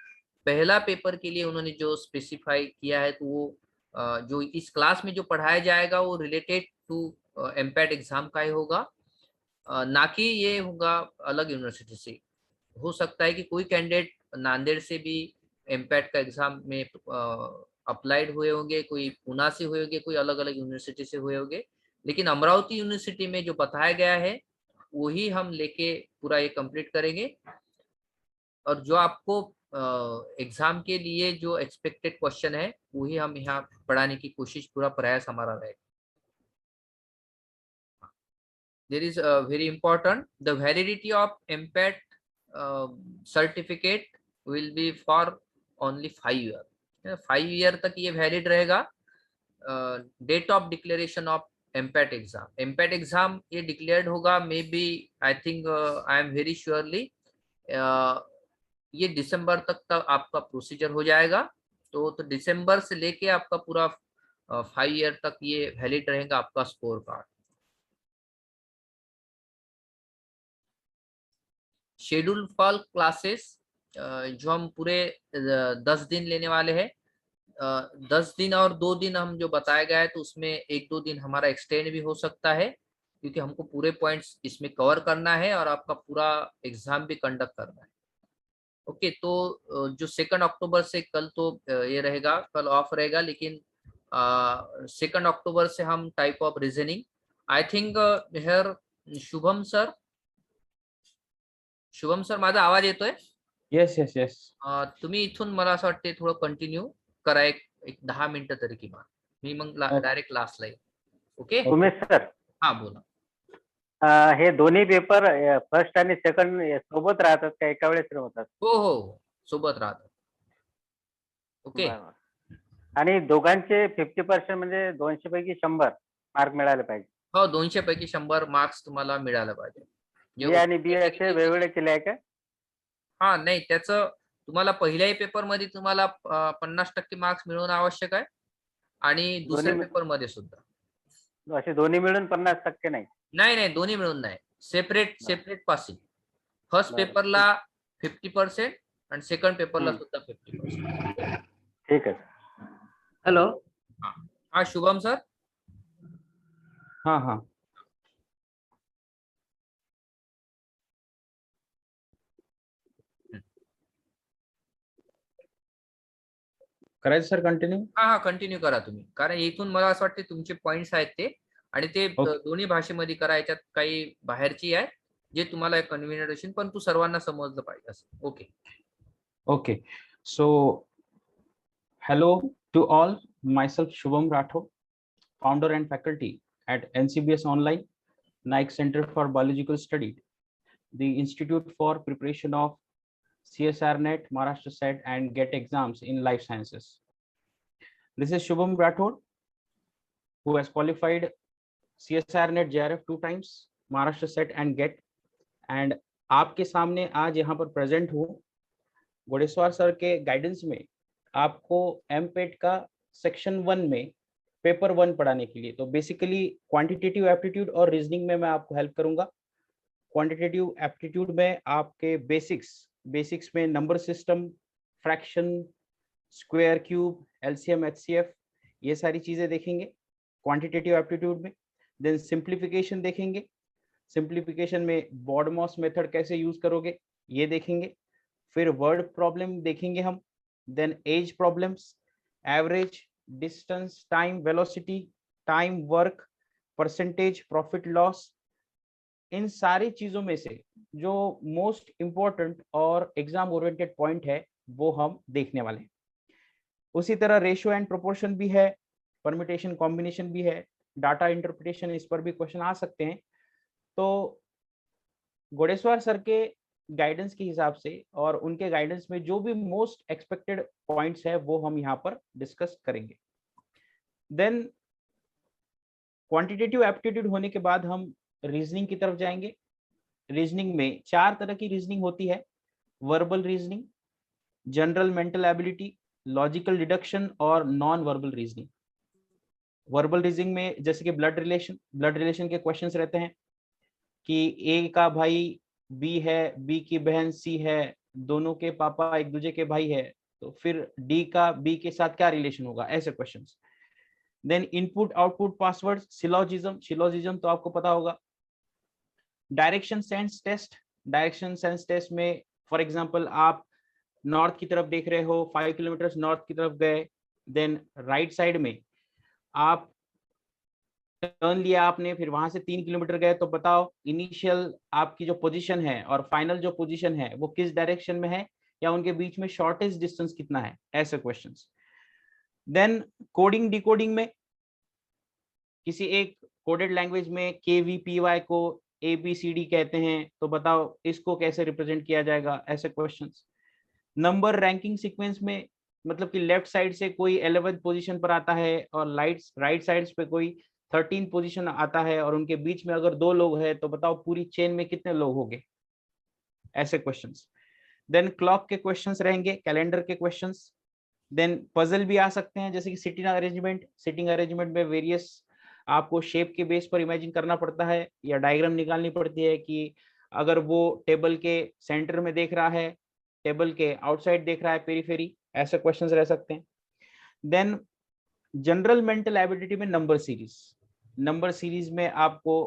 पहला पेपर के लिए उन्होंने जो स्पेसिफाई किया है, तो वो जो इस क्लास में जो पढ़ाया जाएगा वो रिलेटेड टू एमपैट एग्जाम का ही होगा, ना कि ये होगा अलग यूनिवर्सिटी से। हो सकता है कि कोई कैंडिडेट नांदेड़ से भी एमपैट का एग्जाम में अप्लाइड हुए होंगे, कोई पुणे से हुए होंगे, कोई अलग अलग यूनिवर्सिटी से हुए होंगे, लेकिन अमरावती यूनिवर्सिटी में जो बताया गया है वही हम लेके पूरा ये कंप्लीट करेंगे। और जो आपको एग्जाम के लिए जो एक्सपेक्टेड क्वेश्चन है वही हम यहाँ पढ़ाने की कोशिश, पूरा प्रयास हमारा रहेगा। There is very important, the validity of MPAT certificate will be for only 5 years. 5 year तक ये वैलिड रहेगा। Date of declaration of MPAT exam, MPAT exam ये डिक्लेयर्ड होगा may be, I think, I am very surely ये दिसंबर तक आपका procedure हो जाएगा। तो दिसंबर से लेके आपका पूरा 5 ईयर तक ये वैलिड रहेगा आपका score card. Schedule for classes जो हम पूरे 10 दिन लेने वाले हैं, 10 दिन और 2 दिन हम जो बताया गया है, तो उसमें 1-2 दिन हमारा एक्सटेंड भी हो सकता है, क्योंकि हमको पूरे पॉइंट्स इसमें कवर करना है और आपका पूरा एग्जाम भी कंडक्ट करना है। ओके, तो जो 2 अक्टूबर से, कल तो ये रहेगा, कल ऑफ रहेगा, लेकिन 2 अक्टूबर से हम type of reasoning, I think here Shubham sir माझा आवाज येतोय? Yes yes yes. तुम्ही इथून मला असं वाटते थोडं कंटिन्यू करा, एक 10 मिनिटं तरी किमान, मी मग डायरेक्ट क्लासला येईल. ओके उमेश सर, हा बोला. हे दोन्ही पेपर फर्स्ट आणि सेकंड सोबत राहतात का, एका वेळेस होतात? हो हो, सोबत राहतात. ओके, आणि दोघांचे 50% म्हणजे 200 पैकी 100 मार्क मिळाले पाहिजे? हो, 200 पैकी 100 मार्क्स तुम्हाला मिळाले पाहिजे. ए आणि बी असे वेगवेगळे केले आहे का? हा, नाही, त्याचं तुम्हाला पहिल्याही पेपर मध्ये तुम्हाला 50% मार्क्स मिळवणं आवश्यक आहे, आणि दुसऱ्या पेपर मध्ये सुद्धा. असे दोन्ही मिळून 50% नाही? नाही, दोन्ही मिळून नाही, सेपरेट पासिंग. फर्स्ट पेपरला 50% आणि सेकंड पेपरला सुद्धा 50%. ठीक आहे. हॅलो, हा शुभम सर. हाँ हाँ. करायचं सर कंटिन्यू? हा, कंटिन्यू करा तुम्ही, कारण इथून मला असं वाटते तुमचे पॉइंट्स आहेत ते, आणि ते दोन्ही भाषेमध्ये करा, याच्यात काही बाहेरची आहे जे तुम्हाला कन्व्हिनियंट असेल, पण तू सर्वांना समजलं पाहिजे असं. Okay okay, so hello to all, myself Shubham Rathod, founder and faculty at NCBS Online. Naik Center for Biological Study, the Institute for Preparation of CSR Net, Maharashtra SET and GET exams in life sciences. This is Shubham Rathod, who has qualified CSR Net JRF 2 times, Maharashtra SET and GET, and आपके सामने आज यहाँ पर present हूँ गोडेस्वार sir के guidance में आपको एमपेट का सेक्शन 1 में पेपर 1 पढ़ाने के लिए। तो बेसिकली क्वांटिटेटिव एप्टीट्यूड और रीजनिंग में मैं आपको हेल्प करूंगा। क्वांटिटेटिव एप्टीट्यूड में आपके बेसिक्स में number system, fraction, square, cube, LCM, HCF, ये सारी चीजें देखेंगे क्वांटिटेटिव एप्टीट्यूड में। देन सिंप्लीफिकेशन देखेंगे, सिंप्लीफिकेशन में बॉडमॉस मेथड कैसे यूज करोगे ये देखेंगे। फिर वर्ड प्रॉब्लम देखेंगे हम, then age problems, average, distance, time, velocity, time, work, percentage, profit loss. इन सारी चीजों में से जो मोस्ट इंपॉर्टेंट और एग्जाम ओरिएंटेड पॉइंट है वो हम देखने वाले हैं। उसी तरह रेशियो एंड प्रोपोर्शन भी है, परम्यूटेशन कॉम्बिनेशन भी है, डाटा इंटरप्रिटेशन, इस पर भी क्वेश्चन आ सकते हैं। तो गोडेस्वार सर के गाइडेंस के हिसाब से और उनके गाइडेंस में जो भी मोस्ट एक्सपेक्टेड पॉइंट्स है वो हम यहाँ पर डिस्कस करेंगे। देन क्वांटिटेटिव एप्टीट्यूड होने के बाद हम रीजनिंग की तरफ जाएंगे। रीजनिंग में 4 तरह की रीजनिंग होती है, verbal reasoning, general mental ability, logical deduction और non verbal reasoning. Verbal reasoning में जैसे कि ब्लड रिलेशन के क्वेश्चंस रहते हैं कि ए का भाई बी है, बी की बहन सी है, दोनों के पापा एक दूसरे के भाई है, तो फिर डी का बी के साथ क्या रिलेशन होगा, ऐसे questions. Then input output password, syllogism तो आपको पता होगा। डायरेक्शन सेंस टेस्ट में फॉर एग्जांपल आप नॉर्थ की तरफ देख रहे हो, 5 किलोमीटर नॉर्थ की तरफ गए, देन राइट साइड में आप टर्न लिया आपने, फिर वहां से 3 किलोमीटर गए, तो बताओ इनिशियल आपकी जो पोजीशन है और फाइनल जो पोजीशन है वो किस डायरेक्शन में है, या उनके बीच में शॉर्टेस्ट डिस्टेंस कितना है, ऐसे क्वेश्चंस। देन कोडिंग डिकोडिंग में किसी एक कोडेड लैंग्वेज में KVPY को ABCD कहते हैं, तो बताओ इसको कैसे रिप्रेजेंट किया जाएगा, ऐसे क्वेश्चंस। नंबर रैंकिंग सीक्वेंस में मतलब कि लेफ्ट साइड से कोई 11th पोजीशन पर आता है और राइट साइड पे कोई 13 पोजीशन आता है और उनके बीच में अगर 2 लोग हैं तो बताओ पूरी चेन में कितने लोग होंगे, ऐसे क्वेश्चंस। देन क्लॉक के क्वेश्चंस रहेंगे, कैलेंडर के क्वेश्चंस। देन पजल भी आ सकते हैं, जैसे कि सिटिंग अरेंजमेंट में वेरियस आपको शेप के बेस पर इमेजिन करना पड़ता है या डायग्राम निकालनी पड़ती है कि अगर वो टेबल के सेंटर में देख रहा है, टेबल के आउटसाइड देख रहा है, पेरीफेरी, ऐसे क्वेश्चंस रह सकते हैं। देन जनरल मेंटल एबिलिटी में नंबर सीरीज में आपको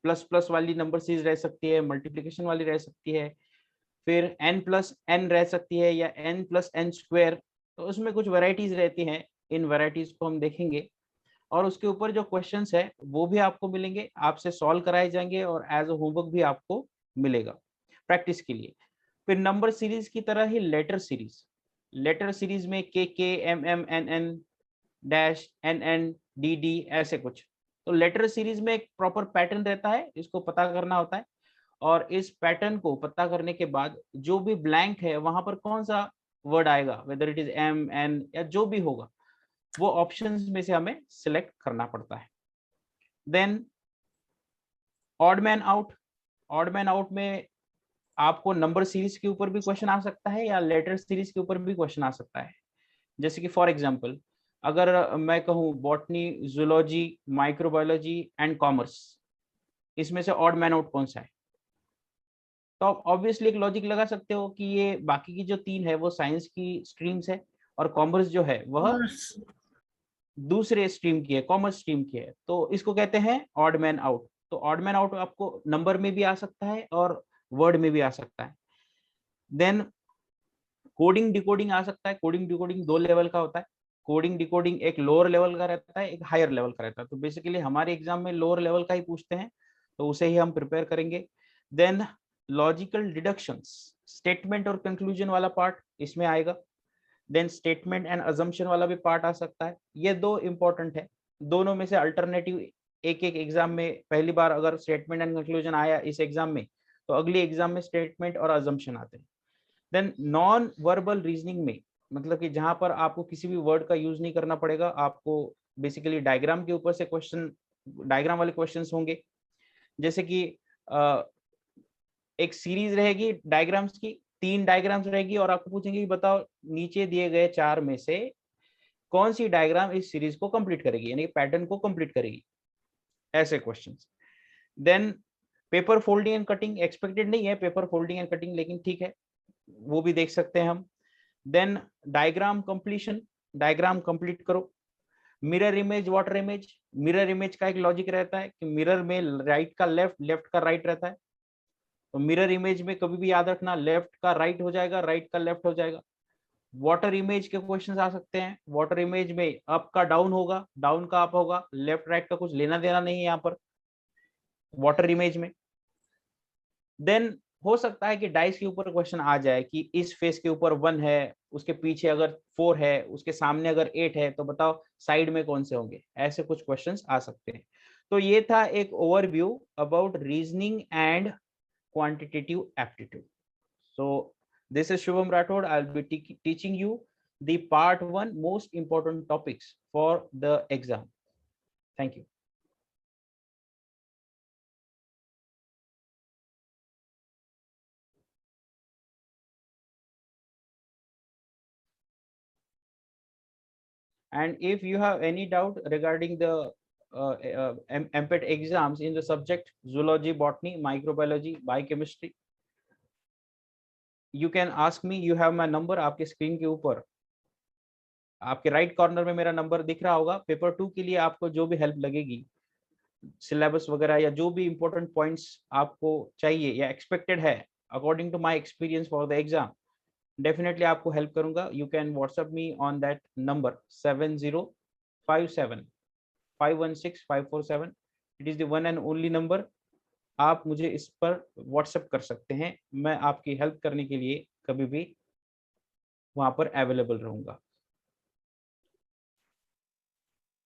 प्लस वाली नंबर सीरीज रह सकती है, मल्टीप्लिकेशन वाली रह सकती है, फिर n+n रह सकती है या n+n², तो उसमें कुछ वैरायटीज रहती हैं, इन वैरायटीज को हम देखेंगे। और उसके ऊपर जो क्वेश्चंस है वो भी आपको मिलेंगे, आपसे सॉल्व कराए जाएंगे और एज अ होमवर्क भी आपको मिलेगा प्रैक्टिस के लिए। फिर नंबर सीरीज की तरह ही लेटर सीरीज में KK, MM, NN, NN, DD, ऐसे कुछ। तो लेटर सीरीज में एक प्रॉपर पैटर्न रहता है, इसको पता करना होता है, और इस पैटर्न को पता करने के बाद जो भी ब्लैंक है वहां पर कौन सा वर्ड आएगा, whether it is M, N या जो भी होगा, वो ऑप्शंस में से हमें सिलेक्ट करना पड़ता है। देन ऑड मैन आउट में आपको नंबर सीरीज के ऊपर भी क्वेश्चन आ सकता है या लेटर सीरीज के ऊपर भी क्वेश्चन आ सकता है। जैसे कि फॉर एग्जांपल अगर मैं कहूँ botany, zoology, microbiology and commerce, इसमें से ऑड मैन आउट कौन सा है, तो आप ऑब्वियसली एक लॉजिक लगा सकते हो कि ये बाकी की जो 3 है वो साइंस की स्ट्रीम्स है और कॉमर्स जो है वह दूसरे स्ट्रीम की है, कॉमर्स स्ट्रीम की है, तो इसको कहते हैं ऑड मैन आउट। तो ऑड मैन आउट आपको नंबर में भी आ सकता है और वर्ड में भी आ सकता है। देन कोडिंग डिकोडिंग आ सकता है। कोडिंग डिकोडिंग 2 लेवल का होता है। कोडिंग डिकोडिंग एक लोअर लेवल का रहता है, एक हायर लेवल का रहता है। तो बेसिकली हमारे एग्जाम में लोअर लेवल का ही पूछते हैं, तो उसे ही हम प्रिपेयर करेंगे। देन लॉजिकल डिडक्शंस, स्टेटमेंट और कंक्लूजन वाला पार्ट इसमें आएगा। देन स्टेटमेंट एंड अजम्पशन वाला भी पार्ट आ सकता है। ये 2 इंपॉर्टेंट है, दोनों में से अल्टरनेटिव एक एक एग्जाम में पहली बार अगर स्टेटमेंट एंड कंक्लूजन आया इस एग्जाम में, तो अगली एग्जाम में स्टेटमेंट और अजम्पशन आते हैं। देन नॉन वर्बल रीजनिंग में, मतलब कि जहां पर आपको किसी भी वर्ड का यूज नहीं करना पड़ेगा, आपको बेसिकली डायग्राम के ऊपर से क्वेश्चन, डायग्राम वाले क्वेश्चंस होंगे। जैसे कि एक सीरीज रहेगी डायग्राम्स की, 3 डायग्राम्स रहेगी और आपको पूछेंगे कि बताओ नीचे दिए गए 4 में से कौन सी डायग्राम इस सीरीज को कंप्लीट करेगी, यानी कि पैटर्न को कंप्लीट करेगी, ऐसे questions. Then paper folding and cutting expected नहीं है पेपर फोल्डिंग एंड कटिंग, लेकिन ठीक है वो भी देख सकते हैं हम। Then diagram completion, diagram complete करो। Mirror image, water image, mirror image का एक लॉजिक रहता है कि मिरर में राइट का लेफ्ट, लेफ्ट का राइट रहता है, तो मिरर इमेज में कभी भी याद रखना लेफ्ट का राइट हो जाएगा, राइट का लेफ्ट हो जाएगा। वाटर इमेज के क्वेश्चंस आ सकते हैं, वाटर इमेज में अप का डाउन होगा, डाउन का अप होगा, लेफ्ट राइट का कुछ लेना देना नहीं है यहाँ पर वाटर इमेज में। देन हो सकता है कि डाइस के ऊपर क्वेश्चन आ जाए कि इस फेस के ऊपर 1 है, उसके पीछे अगर 4 है, उसके सामने अगर 8 है, तो बताओ साइड में कौन से होंगे, ऐसे कुछ क्वेश्चंस आ सकते हैं। तो ये था एक overview about reasoning and quantitative aptitude. So this is Shubham Rathod. I'll be teaching you the part 1 most important topics for the exam. Thank you. And if you have any doubt regarding the MPET exams in the subject zoology, botany, microbiology, biochemistry, you can ask me. You have my number. आपके screen के ऊपर आपके right corner में मेरा number दिख रहा होगा। Paper 2 के लिए आपको जो भी हेल्प लगेगी, सिलेबस वगैरह या जो भी इंपॉर्टेंट पॉइंट्स आपको चाहिए या एक्सपेक्टेड है according to my experience for the exam, definitely आपको हेल्प करूंगा। You can WhatsApp me on that number 7057516547। It is the one and only number. आप मुझे इस पर व्हाट्सएप कर सकते हैं, मैं आपकी हेल्प करने के लिए कभी भी वहां पर अवेलेबल रहूंगा।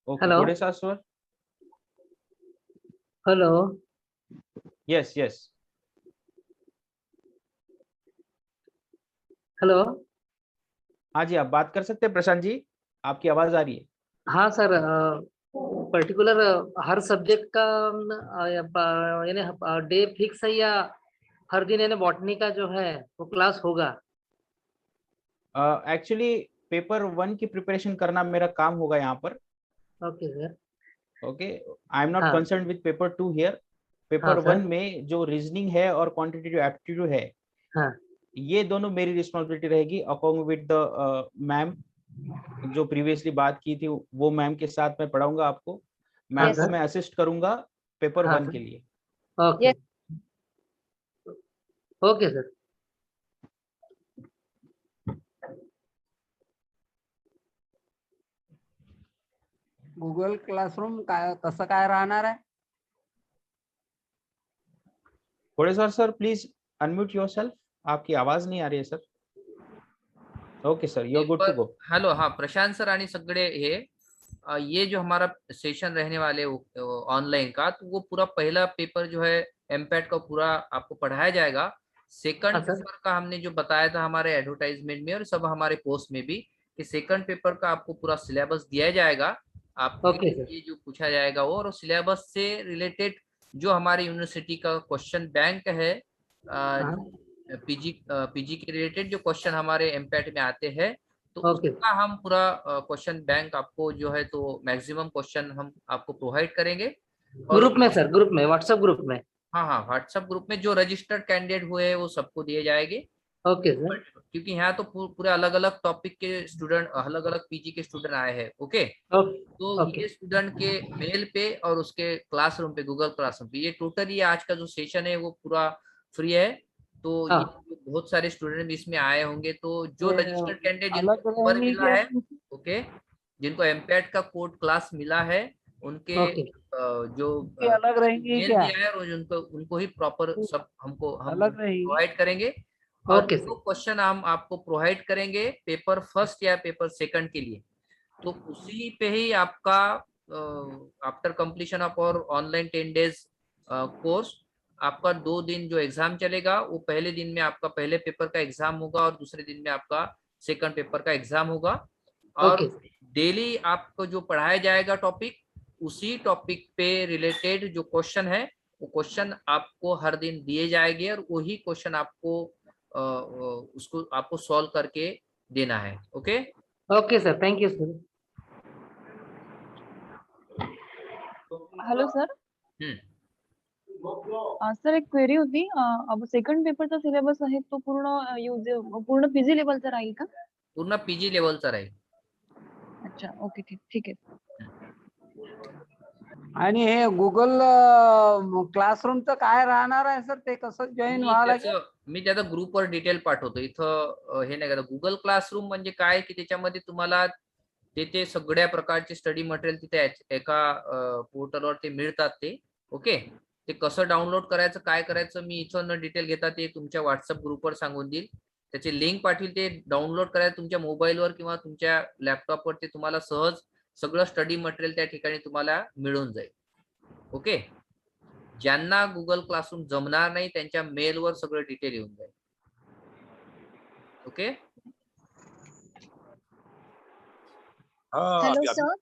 ओके, थोड़े सा sir. Hello. Yes yes. Hello. हाँ जी, आप बात कर सकते हैं प्रशांत जी, आपकी आवाज आ रही है। हाँ सर, पर्टिकुलर हर सब्जेक्ट का यानी डे फिक्स है या हर दिन यानी बॉटनी का जो है वो क्लास होगा? एक्चुअली पेपर 1 की प्रिपरेशन करना मेरा काम होगा यहाँ पर। Okay sir. Okay, I am not concern with paper 2 here. Paper 1 में जो रीजनिंग है और क्वांटिटेटिव एप्टीट्यूड है, ये दोनों मेरी रिस्पॉन्सिबिलिटी रहेगी अकॉर्डिंग विद द मैम। जो प्रीवियसली बात की थी वो मैम के साथ मैं पढ़ाऊंगा आपको। मैम को मैं असिस्ट करूंगा पेपर 1 के लिए। Okay okay sir. Google classroom कसं काय राहणार आहे? थोड़े सर प्लीज अनम्यूट योरसेल्फ, आपकी आवाज नहीं आ रही है sir. Okay sir, you are good to go. Hello. हाँ, प्रशांत सर आणि सगळे हे ये जो हमारा सेशन रहने वाले ऑनलाइन का, तो वो पूरा पहला पेपर जो है एमपैट का पूरा आपको पढ़ाया जाएगा। सेकंड पेपर का हमने जो बताया था हमारे एडवर्टाइजमेंट में और सब हमारे पोस्ट में भी कि सेकंड पेपर का आपको पूरा सिलेबस दिया जाएगा। आपको ये जो पूछा जाएगा वो, और सिलेबस से रिलेटेड जो हमारी यूनिवर्सिटी का क्वेश्चन बैंक है, पीजी के रिलेटेड जो क्वेश्चन हमारे एमपैट में आते हैं, तो उसका हम पूरा क्वेश्चन बैंक आपको जो है तो मैक्सिमम क्वेश्चन हम आपको प्रोवाइड करेंगे ग्रुप में सर, ग्रुप में, व्हाट्सएप ग्रुप में। हाँ, व्हाट्सएप ग्रुप में जो रजिस्टर्ड कैंडिडेट हुए वो सबको दिए जाएंगे। Okay sir. क्योंकि यहाँ तो पूरे अलग अलग टॉपिक के स्टूडेंट, अलग अलग पीजी के स्टूडेंट आए हैं। ओके, तो ये स्टूडेंट के मेल पे और उसके क्लासरूम पे, गूगल क्लासरूम पे, ये टोटली आज का जो सेशन है वो पूरा फ्री है। तो ये बहुत सारे स्टूडेंट इसमें आए होंगे, तो जो रजिस्टर्ड कैंडिडेट जिनको नंबर मिला है, ओके, जिनको एमपैट का कोड क्लास मिला है, उनके जो अलग रहेंगे क्या है, और उनको ही प्रॉपर सब हम प्रोवाइड करेंगे। और जो क्वेश्चन हम आपको प्रोवाइड करेंगे पेपर फर्स्ट या पेपर सेकंड के लिए, तो उसी पे ही आपका आफ्टर कंप्लीशन ऑफ और ऑनलाइन 10 days कोर्स, आपका 2 दिन जो एग्जाम चलेगा, वो पहले दिन में आपका पहले पेपर का एग्जाम होगा और दूसरे दिन में आपका सेकंड पेपर का एग्जाम होगा। और डेली आपको जो पढ़ाया जाएगा टॉपिक, उसी टॉपिक पे रिलेटेड जो क्वेश्चन है, वो क्वेश्चन आपको हर दिन दिए जाएंगे और वही क्वेश्चन आपको उसको आपको सॉल्व करके देना है। Okay okay sir, thank you sir. Hello sir, sir एक क्वेरी होती. अब सेकंड पेपरचा सिलेबस आहे तो पूर्ण पीजी लेवलचा राहील का? पूर्ण पीजी लेवलचा राहील. अच्छा, ओके, ठीक आहे. आणि हे गुगल क्लासरूमचं काय राहणार आहे सर, ते कसं जॉईन व्हावं लागेल? मी त्याचा ग्रुपवर डिटेल पाठवतो. इथं हे नाही का, गुगल क्लासरूम म्हणजे काय की त्याच्यामध्ये तुम्हाला ते सगळ्या प्रकारचे स्टडी मटेरियल तिथे एका पोर्टलवर ते मिळतात. ते ओके, ते कसं डाउनलोड करायचं, काय करायचं, मी इथं न डिटेल घेता ते तुमच्या व्हॉट्सअप ग्रुपवर सांगून देईल. त्याची लिंक पाठवेल. ते डाउनलोड करायचं तुमच्या मोबाईलवर किंवा तुमच्या लॅपटॉपवर. ते तुम्हाला सहज सगळं स्टडी मटेरियल त्या ठिकाणी तुम्हाला मिळून जाईल. ओके, ज्यांना गुगल क्लासरूम जमणार नाही त्यांच्या मेलवर सगळं डिटेल येऊन जाईल. ओके. हेलो सर,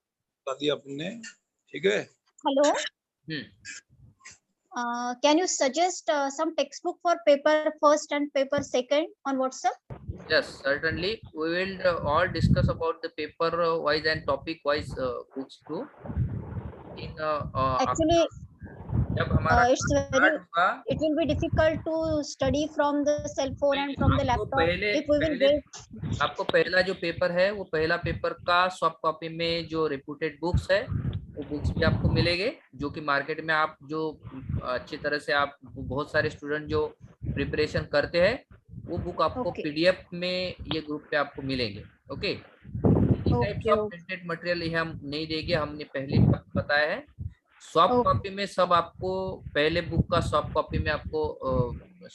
दिया आपने, ठीक है. Hello, can you suggest some textbook for paper first and paper second on WhatsApp? Yes, certainly. We will all discuss about the paper wise and topic wise books too. Actually, जब हमारा it will be difficult to study from the cell phone and from the laptop. If we will get, आपको पहला जो paper है, वो पहला paper का soft copy में जो रेप्यूटेड बुक्स है, वो बुक्स भी आपको मिलेंगे, जो कि मार्केट में आप जो अच्छी तरह से आप बहुत सारे स्टूडेंट जो प्रिपरेशन करते हैं, वो बुक आपको पीडीएफ में ये ग्रुप पे आपको मिलेंगे. Okay, types of printed material ये हम नहीं देंगे, हमने पहले बताया है. सॉफ्ट कॉपी में सब आपको पहले बुक का सॉफ्ट कॉपी में आपको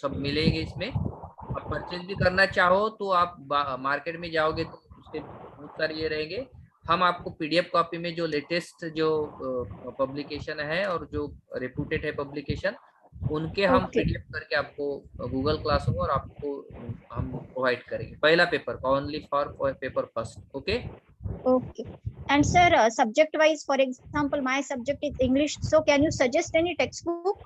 सब मिलेंगे. इसमें आप परचेज भी करना चाहो तो आप मार्केट में जाओगे तो उसके बहुत सारे ये रहेंगे. हम आपको पीडीएफ कॉपी में जो लेटेस्ट जो पब्लिकेशन है और जो रेप्यूटेड है पब्लिकेशन, उनके हम पीडीएफ करके आपको गूगल क्लासरूम और आपको हम प्रोवाइड करेंगे. पहला पेपर का only for paper first. Okay. okay. And sir, subject wise, for example, my subject is English, so can you suggest any textbook?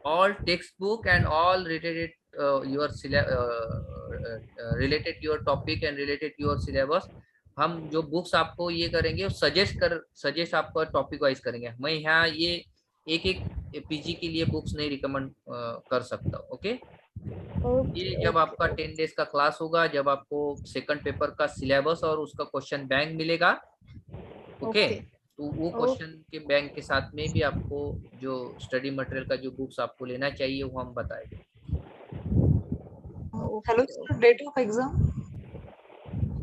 All textbook and all related your related your topic and related your syllabus. हम जो books आपको ये करेंगे suggest आपको topic wise करेंगे. मैं यहाँ ये एक पीजी के लिए बुक्स नहीं रिकमेंड कर सकता. ओके. ये जब आपका 10 days का क्लास होगा, जब आपको सेकंड पेपर का सिलेबस और उसका क्वेश्चन बैंक मिलेगा. ओके, तो वो क्वेश्चन के बैंक के साथ में भी आपको जो स्टडी मटेरियल का जो बुक्स आपको लेना चाहिए वो हम बताएंगे. Hello sir, date of exam.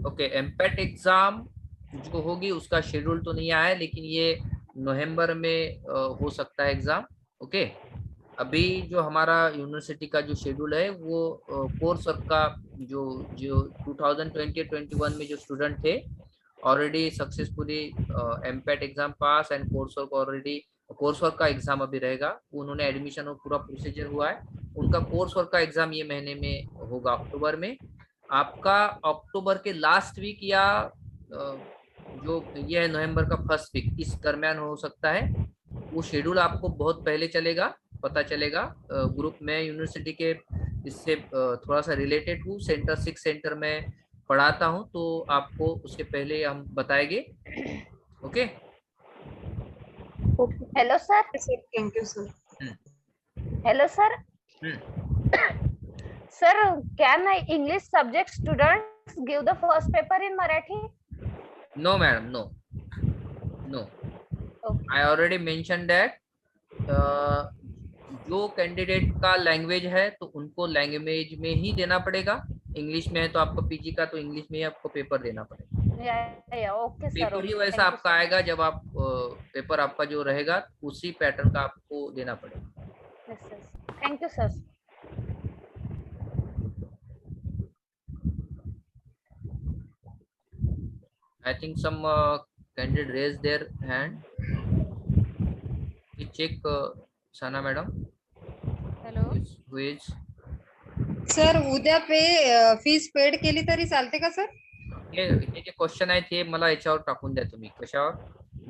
Okay, MPAT exam जो होगी उसका शेड्यूल तो नहीं आया है, लेकिन ये नवंबर में हो सकता है एग्जाम. ओके, अभी जो हमारा यूनिवर्सिटी का जो शेड्यूल है वो कोर्स वर्क का जो 2020-21 में जो स्टूडेंट थे already successfully MPAT exam pass and course work का एग्जाम अभी रहेगा. उन्होंने एडमिशन और पूरा प्रोसीजर हुआ है. उनका कोर्स वर्क का एग्जाम ये महीने में होगा, अक्टूबर में. आपका अक्टूबर के लास्ट वीक या जो ये है नवंबर का फर्स्ट वीक, इस दरमियान हो सकता है. वो शेड्यूल आपको बहुत पहले पता चलेगा ग्रुप में. यूनिवर्सिटी के इससे थोड़ा सा रिलेटेड हूँ, सेंटर 6 सेंटर में पढ़ाता हूँ, तो आपको उसके पहले हम बताएंगे. Okay. Hello sir. Thank you sir. Hello sir. Sir, can English subject students give the first paper in Marathi? No madam, no. I already mentioned that जो कैंडिडेट का लैंग्वेज है तो उनको लैंग्वेज में ही देना पड़ेगा. इंग्लिश में है तो आपको पीजी का तो इंग्लिश में ही आपको पेपर देना पड़ेगा. Okay sir. पेपर ही वैसा आपका आएगा. जब आप पेपर आपका जो रहेगा उसी पैटर्न का आपको देना पड़ेगा. Yes. Thank you sir. I think some candidate raise their hand. We check Sana madam. Hello Who is sir उद्या फीस पेड केली तरी चालते का सर? हे जे क्वेश्चन आहे ते मला याच्यावर टाकून द्या तुम्ही. कशावर?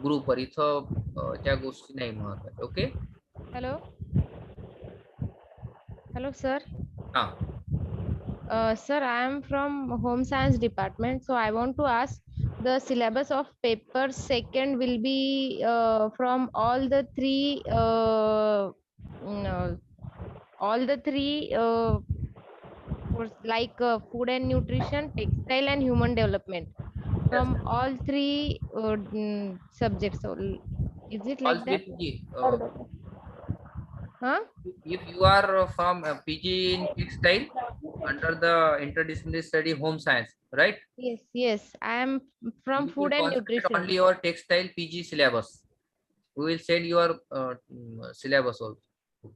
ग्रुपवर. इथं त्या गोष्टी नाही महत्वाच्या. ओके. Hello hello sir. हा. Sir, I am from Home Science Department, so I want to ask the syllabus of paper second will be from all the three like food and nutrition, textile and human development from all three subjects. So, is it like that? Huh? If you are from PG in textile under the interdisciplinary study home science, right? Yes, I am from You food will and concentrate nutrition. only your textile PG syllabus. We will send your syllabus also.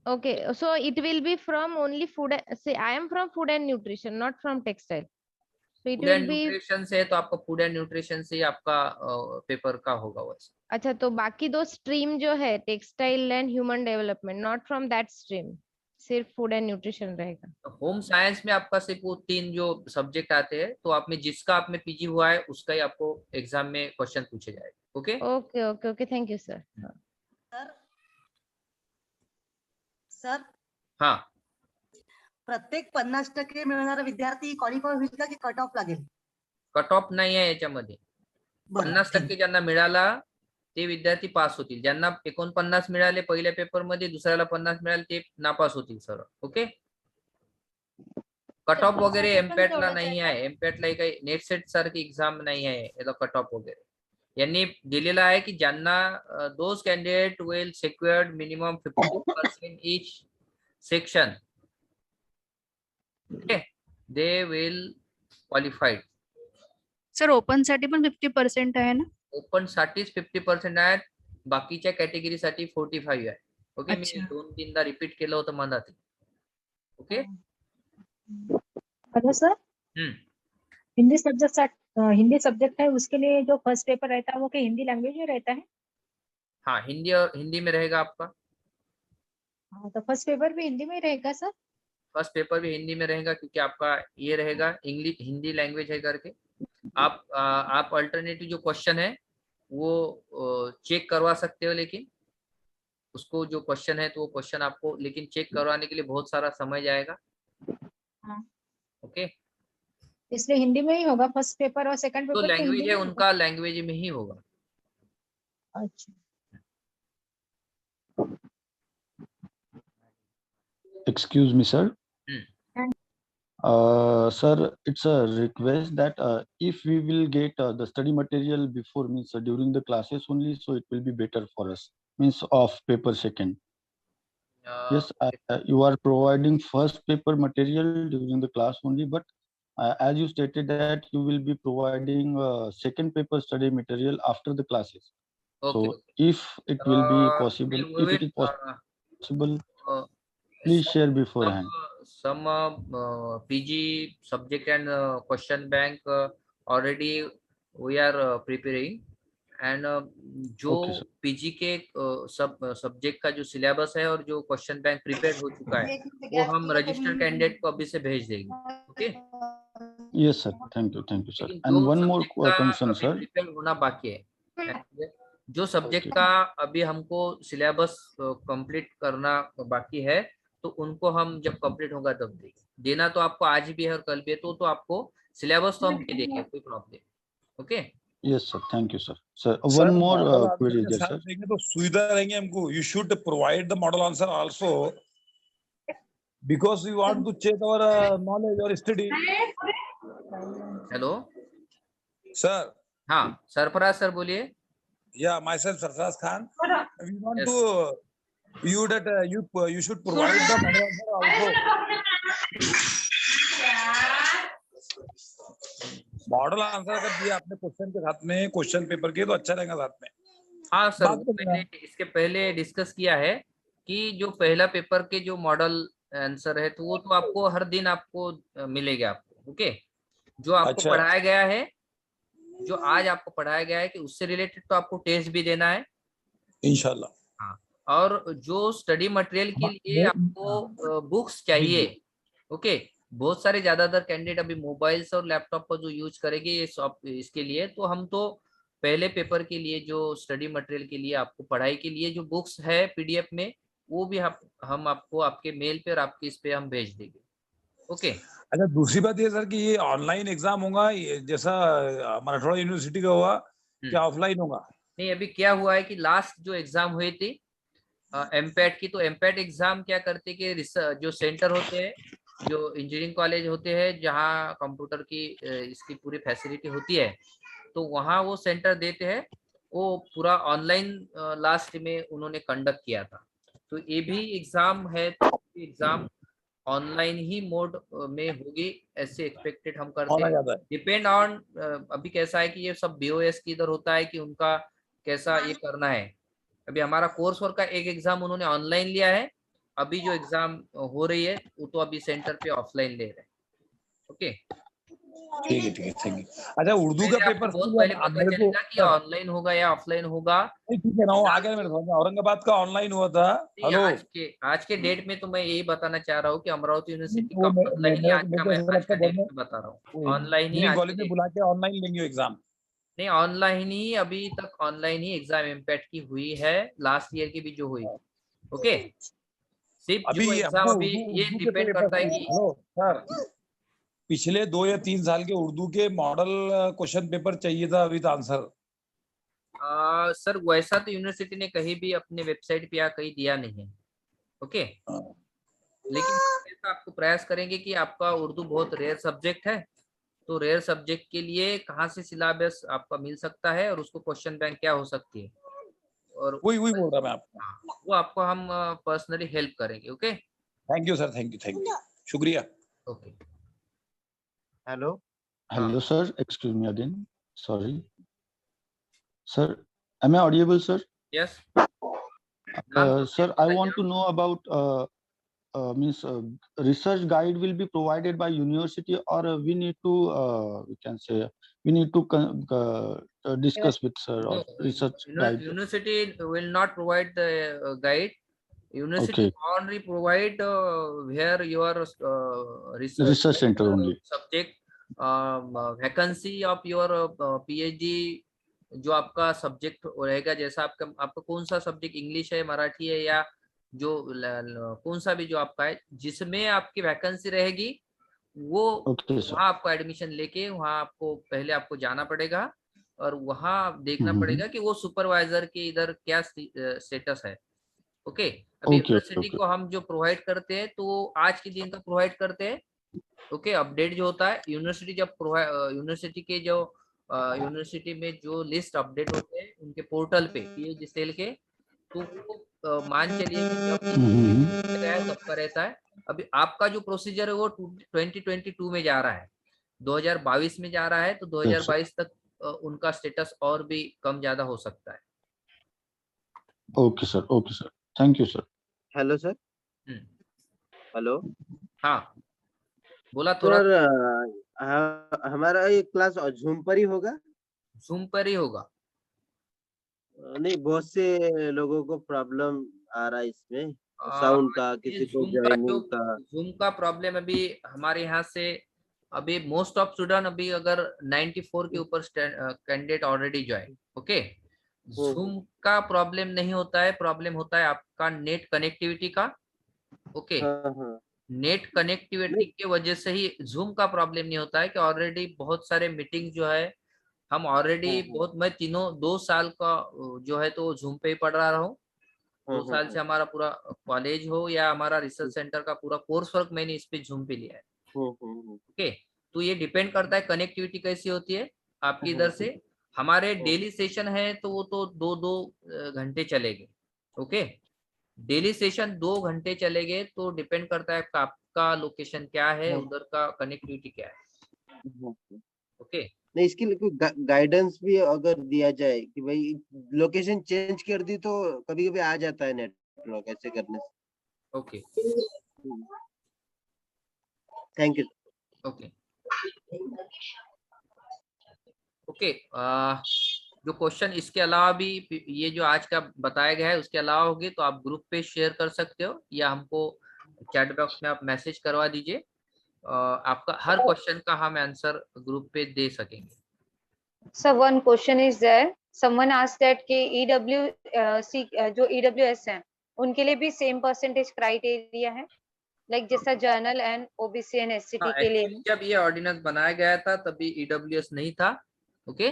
Okay, so it will be from only food. Say, I am from food and nutrition, not from textile. So it food will and be. Nutrition से तो आपका food and nutrition से आपका paper का होगा वैसे. अच्छा, तो बाकी दो स्ट्रीम जो है textile and human development, not from that stream, सिर्फ फूड एंड न्यूट्रिशन रहेगा. होम साइंस में आपका सिर्फ वो 3 जो सब्जेक्ट आते हैं, तो आप में जिसका आप में पीजी हुआ है उसका ही आपको एग्जाम में क्वेश्चन पूछे जाएगा. Okay okay okay okay, thank you sir. Sir हाँ. प्रत्येक 50% मिळणारा विद्यार्थी क्वालिफाय होईल का की कट ऑफ लागेल? कट ऑफ नाही आहे याच्यामध्ये. 50% ज्यांना मिळाला ते विद्यार्थी पास होतील. ज्यांना 49 मिळाले पहिल्या पेपर मध्ये, दुसऱ्याला 50 मिळाले ते नापास होतील सर. ओके. कट ऑफ वगैरे एमपॅटला नाही आहे. एमपॅटला काही नेट सेट सारखी एक्झाम नाही आहे याला कट ऑफ वगैरे. यांनी दिलेला आहे की ज्यांना those candidate will secured minimum 50% each section, okay, they will qualified. Sir open साठी पण 50% आहे ना? ओपन साठीच 50% आहेत. बाकीच्या कॅटेगरी साठी 45 आहे. ओके. मी 2-3दा रिपीट केलं होतं मनात. Okay. Hello sir. Hindi subject है, उसके लिए जो फर्स्ट पेपर रहता है वो क्या हिंदी लैंग्वेज में रहता है? हाँ, हिंदी में रहेगा आपका. हाँ, तो फर्स्ट पेपर भी हिंदी में रहेगा सर? फर्स्ट पेपर भी हिंदी में रहेगा क्योंकि आपका ये रहेगा इंग्लिश हिंदी लैंग्वेज है करके. आप अल्टरनेटिव जो क्वेश्चन है वो चेक करवा सकते हो, लेकिन उसको जो क्वेश्चन है तो वो क्वेश्चन आपको लेकिन चेक करवाने के लिए बहुत सारा समय जाएगा. ओके. इसलिए हिंदी में ही होगा फर्स्ट पेपर और सेकंड तो पेपर लैंग्वेज है उनका लैंग्वेज में ही होगा. अच्छा. Excuse me, sir. Sir, it's a request that if we will get the study material before, means during the classes only, so it will be better for us. Means of paper second. Yes, you are providing first paper material during the class only, but as you stated that you will be providing second paper study material after the classes. Okay. So if it will be possible, if it is possible, please share beforehand. Some PG subject and question bank already we are preparing, and जो PG के subject का जो syllabus है और जो question bank prepare हो चुका है वो हम रजिस्टर्ड कैंडिडेट को अभी से भेज देंगे. Okay. Yes sir, thank you sir. And one more concern sir. Prepare होना बाकी है. जो सब्जेक्ट का अभी हमको सिलेबस कंप्लीट करना बाकी है तो उनको हम जब कंप्लीट होगा तब देना. तो आपको आज भी है और कल भी है तो आपको सिलेबस तो हम दे देंगे, कोई problem. Okay. Yes sir, thank you sir. Sir, one more query there sir. तो सुविधा रहेंगे हमको. You should provide the model answer also because we want to check our knowledge or study. Hello sir. हाँ, Sarfaraz sir बोलिए. Yeah, myself Sarfraz Khan. We want to you that you should provide the model answer also. Model answer अगर दिया आपने question के साथ में, question paper के, तो अच्छा रहेगा साथ में. हाँ सर, मैंने इसके पहले डिस्कस किया है कि जो पहला पेपर के जो मॉडल आंसर है तो वो तो आपको हर दिन आपको मिलेगा आपको. ओके. जो आपको पढ़ाया गया है जो आज आपको पढ़ाया गया है कि उससे रिलेटेड तो आपको टेस्ट भी देना है इंशाल्लाह। हाँ, और जो स्टडी मटेरियल के लिए आपको बुक्स चाहिए, ओके, बहुत सारे ज्यादातर कैंडिडेट अभी मोबाइल्स और लैपटॉप का जो यूज करेंगे ये इसके लिए, तो हम तो पहले पेपर के लिए जो स्टडी मटेरियल के लिए आपको पढ़ाई के लिए जो बुक्स है पीडीएफ में, वो भी हम आपको आपके मेल पे और आपके इस पे हम भेज देंगे। ओके। अच्छा, दूसरी बात ये सर कि ये ऑनलाइन एग्जाम होगा, ये जैसा मराठवाड़ा यूनिवर्सिटी का हुआ, क्या ऑफलाइन होगा? नहीं, अभी क्या हुआ है कि लास्ट जो एग्जाम हुई थी एमपैट की, तो एमपैट एग्जाम क्या करते कि जो सेंटर होते हैं, जो इंजीनियरिंग कॉलेज होते हैं जहाँ कंप्यूटर की इसकी पूरी फैसिलिटी होती है, तो वहाँ वो सेंटर देते हैं, वो पूरा ऑनलाइन लास्ट में उन्होंने कंडक्ट किया था। तो ये भी एग्जाम है, तो एग्जाम ऑनलाइन ही मोड में होगी ऐसे एक्सपेक्टेड हम करते हैं। डिपेंड ऑन अभी कैसा है कि ये सब बीओएस की इधर होता है कि उनका कैसा ये करना है। अभी हमारा कोर्स वर्क का एक एग्जाम उन्होंने ऑनलाइन लिया है, अभी जो एग्जाम हो रही है वो तो अभी सेंटर पे ऑफलाइन ले रहे हैं। ओके, ठीक है, ठीक है, थैंक यू। अच्छा, उर्दू का पेपर बहुत पहले पता चलेगा कि ऑनलाइन होगा या ऑफलाइन होगा। ठीक है ना, वो आ गया मेरे समझ में। औरंगाबाद का ऑनलाइन हुआ था। हेलो, आज के डेट में तो मैं यही बताना चाह रहा हूँ कि अमरावती यूनिवर्सिटी का ऑनलाइन ही आज का डेट में बता रहा हूँ, ऑनलाइन ही आज कॉलेज में बुला के ऑनलाइन लेंगे एग्जाम। नहीं, ऑनलाइन ही अभी तक ऑनलाइन ही एग्जाम इम्पैक्ट की हुई है, लास्ट ईयर की भी जो हुई। ओके, सिर्फ जो एग्जाम अभी ये डिपेंड करता है कि हेलो सर, पिछले 2 या 3 साल के उर्दू के मॉडल क्वेश्चन पेपर चाहिए था विद आंसर। सर वैसा तो यूनिवर्सिटी ने कहीं भी अपने वेबसाइट पे या कहीं दिया नहीं है। ओके, लेकिन ऐसा आपको प्रयास करेंगे कि आपका उर्दू बहुत रेयर सब्जेक्ट है, तो रेयर सब्जेक्ट के लिए कहाँ से सिलेबस आपका मिल सकता है और उसको क्वेश्चन बैंक क्या हो सकती है, और वही बोल रहा मैं आपको, वो आपको हम पर्सनली हेल्प करेंगे। Okay, thank you sir, thank you, शुक्रिया। Okay, Hello, sir. Excuse me again. Sorry, sir. Am I audible, sir? Yes. Sir, I want to know about means research guide will be provided by university, or we need to we can say we need to discuss with sir or research guide. University will not provide the guide. University only provide where your research center only subject vacancy of your PhD, जो आपका subject रहेगा, जैसा आपका कौन सा subject, English है, मराठी है, या जो कौन सा भी जो आपका है जिसमें आपकी वैकेंसी रहेगी, वो वहाँ आपको एडमिशन लेके वहाँ आपको पहले आपको जाना पड़ेगा और वहाँ देखना पड़ेगा कि वो सुपरवाइजर के इधर क्या स्टेटस है। ओके, अभी यूनिवर्सिटी को हम जो प्रोवाइड करते हैं तो आज के दिन का प्रोवाइड करते हैं। ओके, अपडेट जो होता है यूनिवर्सिटी जब यूनिवर्सिटी के जो यूनिवर्सिटी में जो लिस्ट अपडेट होते हैं उनके पोर्टल पे पीएचडी सेल के, तो वो मान चलिए कि जब तब का रहता है। अभी आपका जो प्रोसीजर है वो 2022 में जा रहा है, 2022 में जा रहा है, तो 2022 तक उनका स्टेटस और भी कम ज्यादा हो सकता है। Okay sir, okay sir, thank you sir. Hello sir. Hello, हाँ बोला। थोड़ा सर हमारा ये क्लास जूम पर ही होगा? जूम पर ही होगा। नहीं, बहुत से लोगों को प्रॉब्लम आ रहा है इसमें, साउंड का, किसी को जॉइनिंग का। जूम का प्रॉब्लम अभी हमारे यहाँ से अभी मोस्ट ऑफ स्टूडेंट अभी अगर 94 के ऊपर candidate already join. Okay, zoom का प्रॉब्लम नहीं होता है, प्रॉब्लम होता है आपका नेट कनेक्टिविटी का। ओके, नेट कनेक्टिविटी के वजह से ही जूम का प्रॉब्लम नहीं होता है कि ऑलरेडी बहुत सारे मीटिंग जो है हम ऑलरेडी बहुत, मैं 2 साल का जो है तो जूम पे ही पढ़ रहा हूँ। 2 साल से हमारा पूरा कॉलेज हो या हमारा रिसर्च सेंटर का पूरा कोर्स वर्क मैंने इस पे जूम पे लिया है। ओके, तो ये डिपेंड करता है कनेक्टिविटी कैसी होती है आपकी इधर से। हमारे डेली सेशन है तो वो तो 2-2 घंटे चलेंगे। ओके, डेली सेशन 2 घंटे चलेंगे, तो डिपेंड करता है आपका लोकेशन क्या है, उधर का कनेक्टिविटी क्या है। ओके, नहीं, इसके लिए कोई गाइडेंस भी अगर दिया जाए कि भाई लोकेशन चेंज कर दी तो कभी कभी आ जाता है नेटवर्क, ऐसे करने से। Okay, thank you. Okay, okay, जो क्वेश्चन इसके अलावा भी ये जो आज का बताया गया है उसके अलावा होगी तो आप ग्रुप पे शेयर कर सकते हो या हमको चैट बॉक्स में आप मैसेज करवा दीजिए। आपका हर क्वेश्चन का हम आंसर ग्रुप पे दे सकेंगे। So one question is there. Someone asked that कि EWC जो EWS है उनके लिए भी सेम परसेंटेज क्राइटेरिया है, लाइक जैसा journal and OBC and SCT के लिए है? जब ये ऑर्डिनेंस बनाया गया था तभी EWS नहीं था। ओके,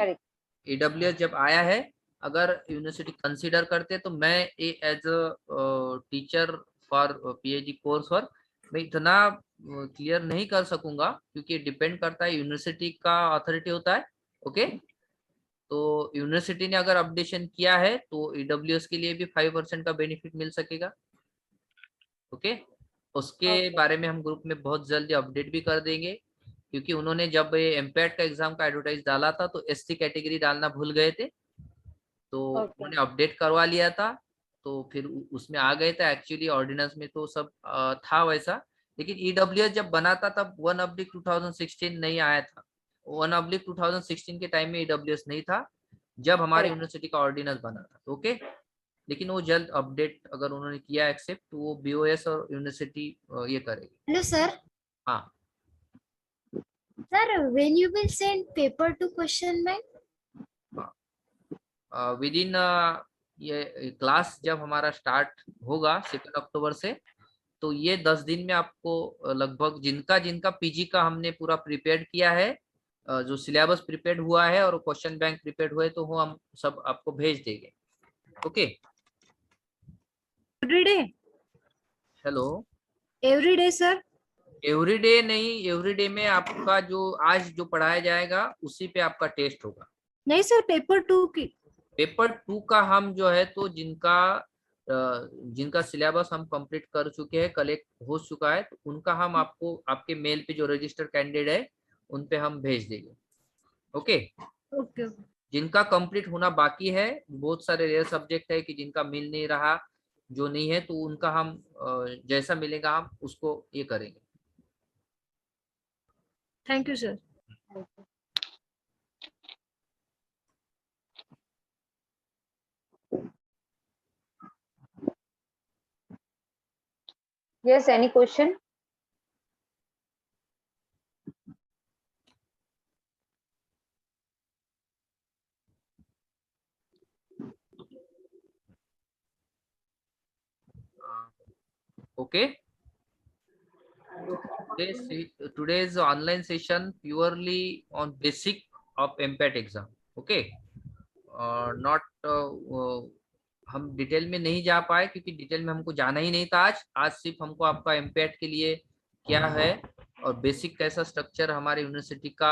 EWS जब आया है, अगर यूनिवर्सिटी कंसीडर करते तो मैं as a teacher for PhD course for मैं इतना क्लियर नहीं कर सकूंगा क्योंकि डिपेंड करता है, यूनिवर्सिटी का अथॉरिटी होता है। ओके, तो यूनिवर्सिटी ने अगर अपडेशन किया है तो EWS के लिए भी 5% का बेनिफिट मिल सकेगा। ओके, उसके बारे में हम ग्रुप में बहुत जल्दी अपडेट भी कर देंगे क्योंकि उन्होंने जब ये एमपैट का एग्जाम का एडवर्टाइज डाला था तो SC कैटेगरी डालना भूल गए थे, तो उन्होंने अपडेट करवा लिया था तो फिर उसमें आ गए थे। एक्चुअली ऑर्डिनेंस में तो सब था वैसा, लेकिन EWS जब बना था तब 1/2016 नहीं आया था। 1/2016 के टाइम में EWS नहीं था जब हमारी यूनिवर्सिटी का ऑर्डिनेंस बना था। ओके, लेकिन वो जल्द अपडेट अगर उन्होंने किया एक्सेप्ट तो वो BOS और यूनिवर्सिटी ये करेगी। Hello, sir. हाँ Sir, when you will send paper to question bank? With in ये क्लास जब हमारा स्टार्ट होगा 2 अक्टूबर से, तो ये 10 दिन में आपको लगभग जिनका जिनका PG का हमने पूरा प्रिपेयर किया है, जो सिलेबस प्रिपेयर हुआ है और क्वेश्चन बैंक प्रिपेयर हुए तो वो हम सब आपको भेज देंगे। Okay, Every day? Hello, Every day, sir? Every day नहीं, एवरी डे में आपका जो आज जो पढ़ाया जाएगा उसी पे आपका टेस्ट होगा। नहीं सर, पेपर 2 की। पेपर 2 का हम जो है तो जिनका सिलेबस हम कंप्लीट कर चुके हैं, कलेक्ट हो चुका है, तो उनका हम आपको आपके मेल पे जो रजिस्टर्ड कैंडिडेट है उन पे हम भेज देंगे। Okay, okay. जिनका कंप्लीट होना बाकी है, बहुत सारे रेयर सब्जेक्ट है कि जिनका मिल नहीं रहा, जो नहीं है, तो उनका हम जैसा मिलेगा हम उसको ये करेंगे। Thank you sir. Yes, any question? Okay. Today's online session purely on basic of MPAT exam. Okay. Not हम डिटेल में नहीं जा पाए क्योंकि डिटेल में हमको जाना ही नहीं था आज सिर्फ हमको आपका एमपैट के लिए क्या है और बेसिक कैसा स्ट्रक्चर हमारे यूनिवर्सिटी का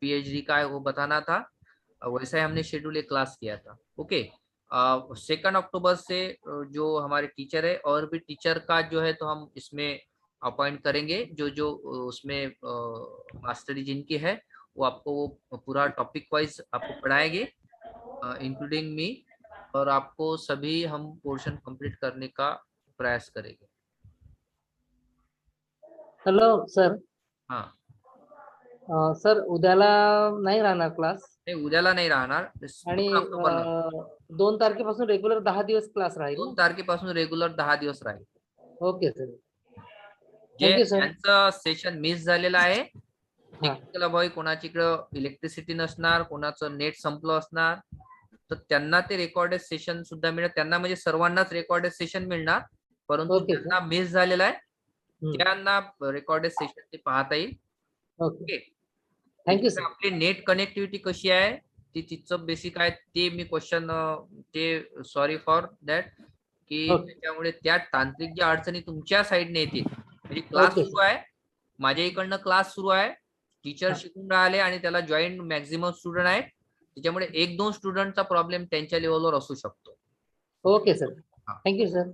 PhD का है वो बताना था। वैसा ही हमने शेड्यूल एक क्लास किया था। ओके, 2 अक्टूबर से जो हमारे टीचर है और भी टीचर का जो है तो हम इसमें अपॉइंट करेंगे, जो उसमें मास्टरी जिनकी है वो आपको वो पूरा टॉपिक वाइज आपको पढ़ाएंगे इंक्लूडिंग मी, और आपको सभी हम पोर्शन कंप्लीट करने का प्रयास करेंगे। Hello sir. हाँ सर, उद्याला नाही राहणार क्लास? नाही, उद्याला नाही राहणार आणि 2 तारखेपासून रेग्युलर 10 दिवस क्लास राहील. 2 तारखेपासून रेग्युलर 10 दिवस राहील. Okay sir. जे त्यांचं सेशन मिस झालेलं आहे, टेक्निकल अभावी कोणाच्याकडे इलेक्ट्रिसिटी नसणार, कोणाचं नेट संपलं असणार, तर त्यांना ते रेकॉर्डेड सेशन सुद्धा मिळेल. त्यांना म्हणजे सर्वांनाच रेकॉर्डेड सेशन मिळणार, परंतु ज्यांना मिस झालेला आहे त्यांना रेकॉर्डेड सेशन ते पाहता येईल. Okay, thank you sir. आपली नेट कनेक्टिव्हिटी कशी आहे ती तिचं बेसिक आहे ते मी क्वेश्चन ते सॉरी फॉर दॅट की त्याच्यामुळे त्या तांत्रिक ज्या अडचणी तुमच्या साईडने येतील. म्हणजे क्लास सुरू आहे, माझ्या इकडनं क्लास सुरू आहे, टीचर शिकून राहिले आणि त्याला जॉईंट मॅक्झिमम स्टुडंट आहेत, त्याच्यामुळे 1-2 स्टुडंटचा प्रॉब्लेम त्यांच्या लेवलवर असू शकतो. Okay sir, thank you sir.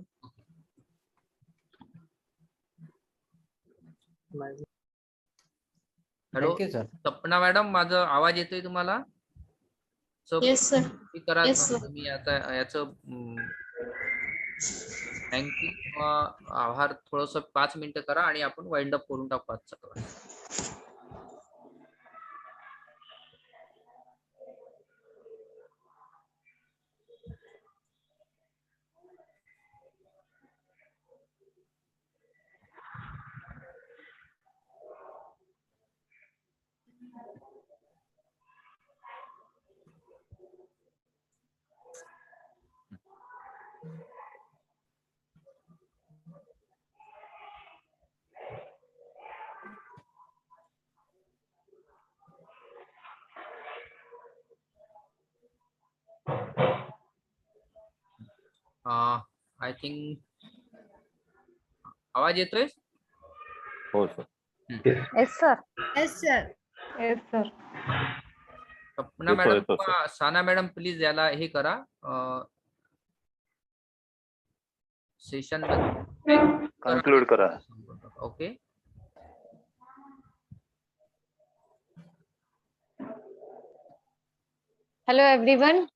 Hello सपना मॅडम, माझा आवाज येतोय तुम्हाला? Yes sir. करा तुम्ही आता याचं थँक्यू आभार. थोडस 5 मिनिटं करा आणि आपण वाइंड अप करून टाकू आजचा क्लास. आय थिंक आवाज येतोय? हो sir. Yes, sir. Yes, sir. Yes, sir. सपना येतो मॅडम येतो सर. किंवा साना मॅडम प्लीज याला हे करा सेशन कन्क्लूड करा. Okay. Hello, everyone.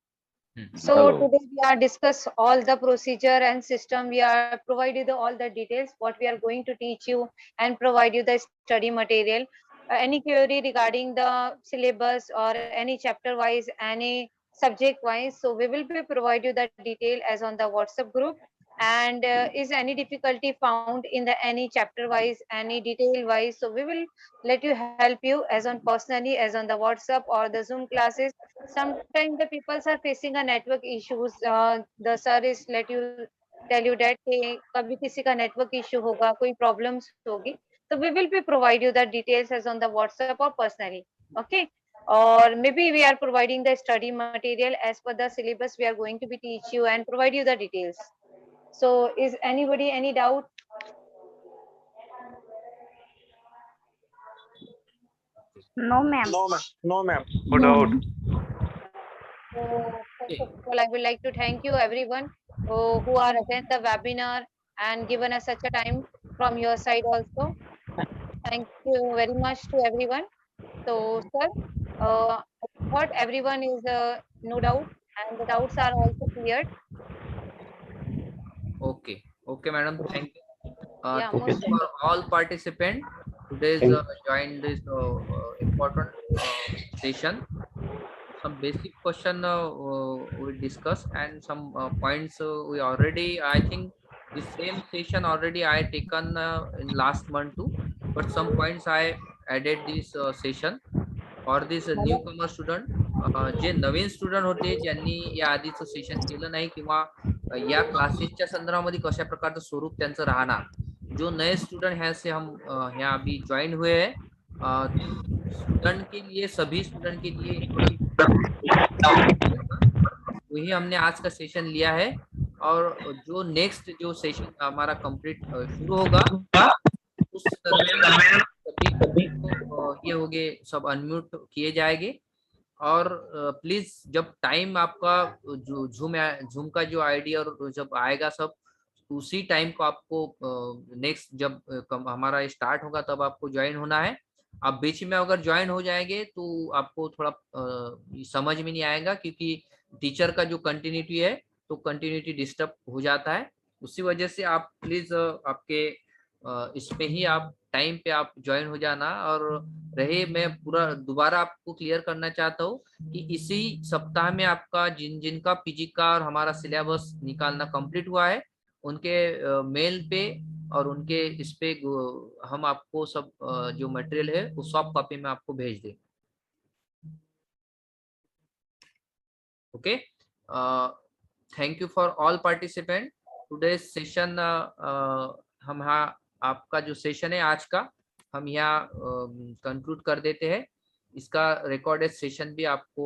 So Hello. today we are discuss all the procedure and system. We are provide you the all the details what we are going to teach you and provide you the study material. Any query regarding the syllabus or any chapter wise, any subject wise, so we will be provide you the detail as on the WhatsApp group. And is any difficulty found in the any chapter wise, any detail wise, so we will let you help you as on personally as on the WhatsApp or the Zoom classes. Sometimes the people are facing a network issues. The sir is let you tell you that कि कभी किसी का network issue होगा, कोई problems होगी, so we will be provide you the details as on the WhatsApp or personally. Okay. Or maybe we are providing the study material as per the syllabus. We are going to be teach you and provide you the details. So is anybody any doubt? No, ma'am. No, ma'am. No, ma'am. No doubt. So first of all, I would like to thank you everyone who are attend the webinar and given us such a time from your side also. Thank you very much to everyone. So sir, I thought everyone is no doubt and the doubts are also cleared. Okay. Okay, madam. Thank you. Yeah, Thank most you for all participants. Today's joined this important session. Some basic question we discuss and some points we already. I think the same session already I taken in last month too, but some points I added this session for this newcomer student. J Naveen student होते ज्यांनी या आधीचं session केलं नाही किंवा या क्लासेसच्या संदर्भामध्ये कशा प्रकारचं स्वरूप त्यांचं राहणार, जो नए स्टूडेंट हैं से हम यहाँ अभी ज्वाइन हुए हैं, स्टूडेंट के लिए सभी स्टूडेंट के लिए वही हमने आज का सेशन लिया है। और जो नेक्स्ट जो सेशन हमारा कंप्लीट शुरू होगा उस दरमियान सभी ये हो गए सब अनम्यूट किए जाएंगे। और प्लीज जब टाइम आपका जो झूम का जो आईडी और जब आएगा सब उसी टाइम को आपको नेक्स्ट जब हमारा स्टार्ट होगा तब आपको ज्वाइन होना है। आप बीच में अगर ज्वाइन हो जाएंगे तो आपको थोड़ा समझ में नहीं आएगा क्योंकि टीचर का जो कंटिन्यूटी है तो कंटिन्यूटी डिस्टर्ब हो जाता है। उसी वजह से आप प्लीज आपके इस पे ही आप टाइम पे आप ज्वाइन हो जाना। और रहे मैं पूरा दोबारा आपको क्लियर करना चाहता हूँ कि इसी सप्ताह में आपका जिनका पीजी का और हमारा सिलेबस निकालना कंप्लीट हुआ है उनके मेल पे और उनके इस पे हम आपको सब जो मटेरियल है वो सॉफ्ट कॉपी में आपको भेज दें। Okay, thank you for all participant. Today session हम आपका जो सेशन है आज का हम यहाँ कंक्लूड कर देते हैं। इसका रिकॉर्डेड सेशन भी आपको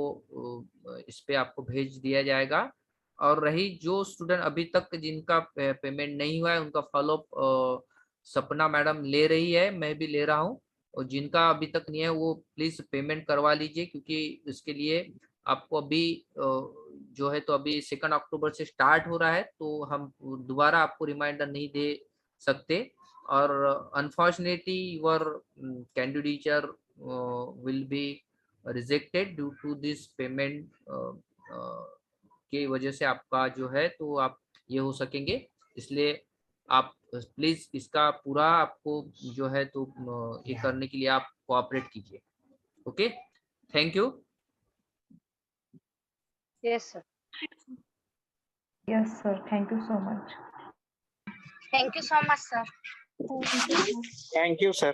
इस पे आपको भेज दिया जाएगा। और रही जो स्टूडेंट अभी तक जिनका पेमेंट नहीं हुआ है उनका फॉलोअप सपना मैडम ले रही है, मैं भी ले रहा हूँ। और जिनका अभी तक नहीं है वो प्लीज पेमेंट करवा लीजिए क्योंकि इसके लिए आपको अभी जो है तो अभी 2 अक्टूबर से स्टार्ट हो रहा है तो हम दोबारा आपको रिमाइंडर नहीं दे सकते। और unfortunately your candidature will be rejected due to this payment की वजह से आपका जो है तो आप ये हो सकेंगे। इसलिए आप प्लीज इसका पूरा आपको जो है तो ये करने के लिए आप कोऑपरेट कीजिए। Okay, thank you. Yes, sir. Yes, sir. Thank you so much. Thank you so much, sir. Thank you, sir.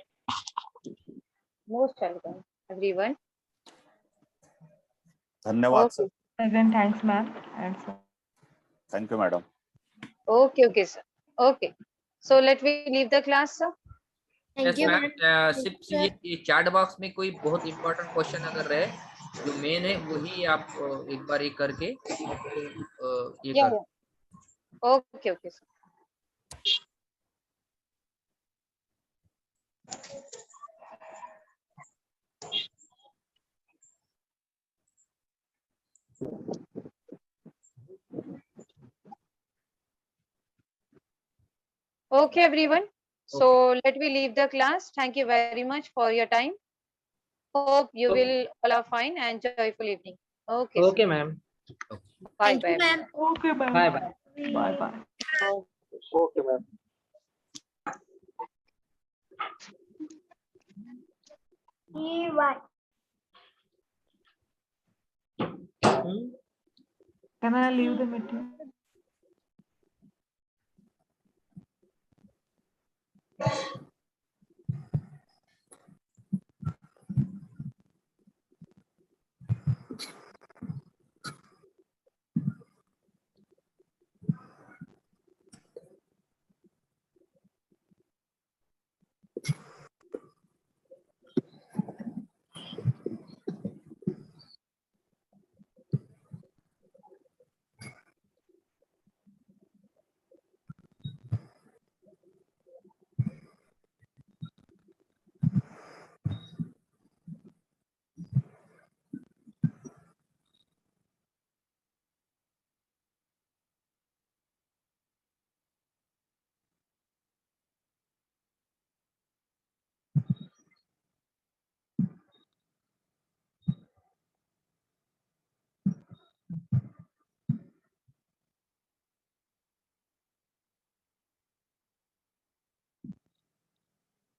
Most welcome, everyone. धन्यवाद Okay. Sir. Again, thanks, ma'am. And sir. Thank you, madam. Okay, sir. Okay. So let me leave the class, sir. Yes, ma'am. सिर्फ ये chat box में कोई बहुत important question अगर रहे जो main है वही आप एक बार ये करके ये कर Okay, okay, sir. Okay, everyone. So let me leave the class. Thank you very much for your time. Hope you will all are fine and joyful evening. Okay. sir. Okay, ma'am. Bye Thank you, bye. ma'am. Okay, ma'am. Bye bye. Bye bye. Okay, ma'am. Bye. Can I leave the meeting?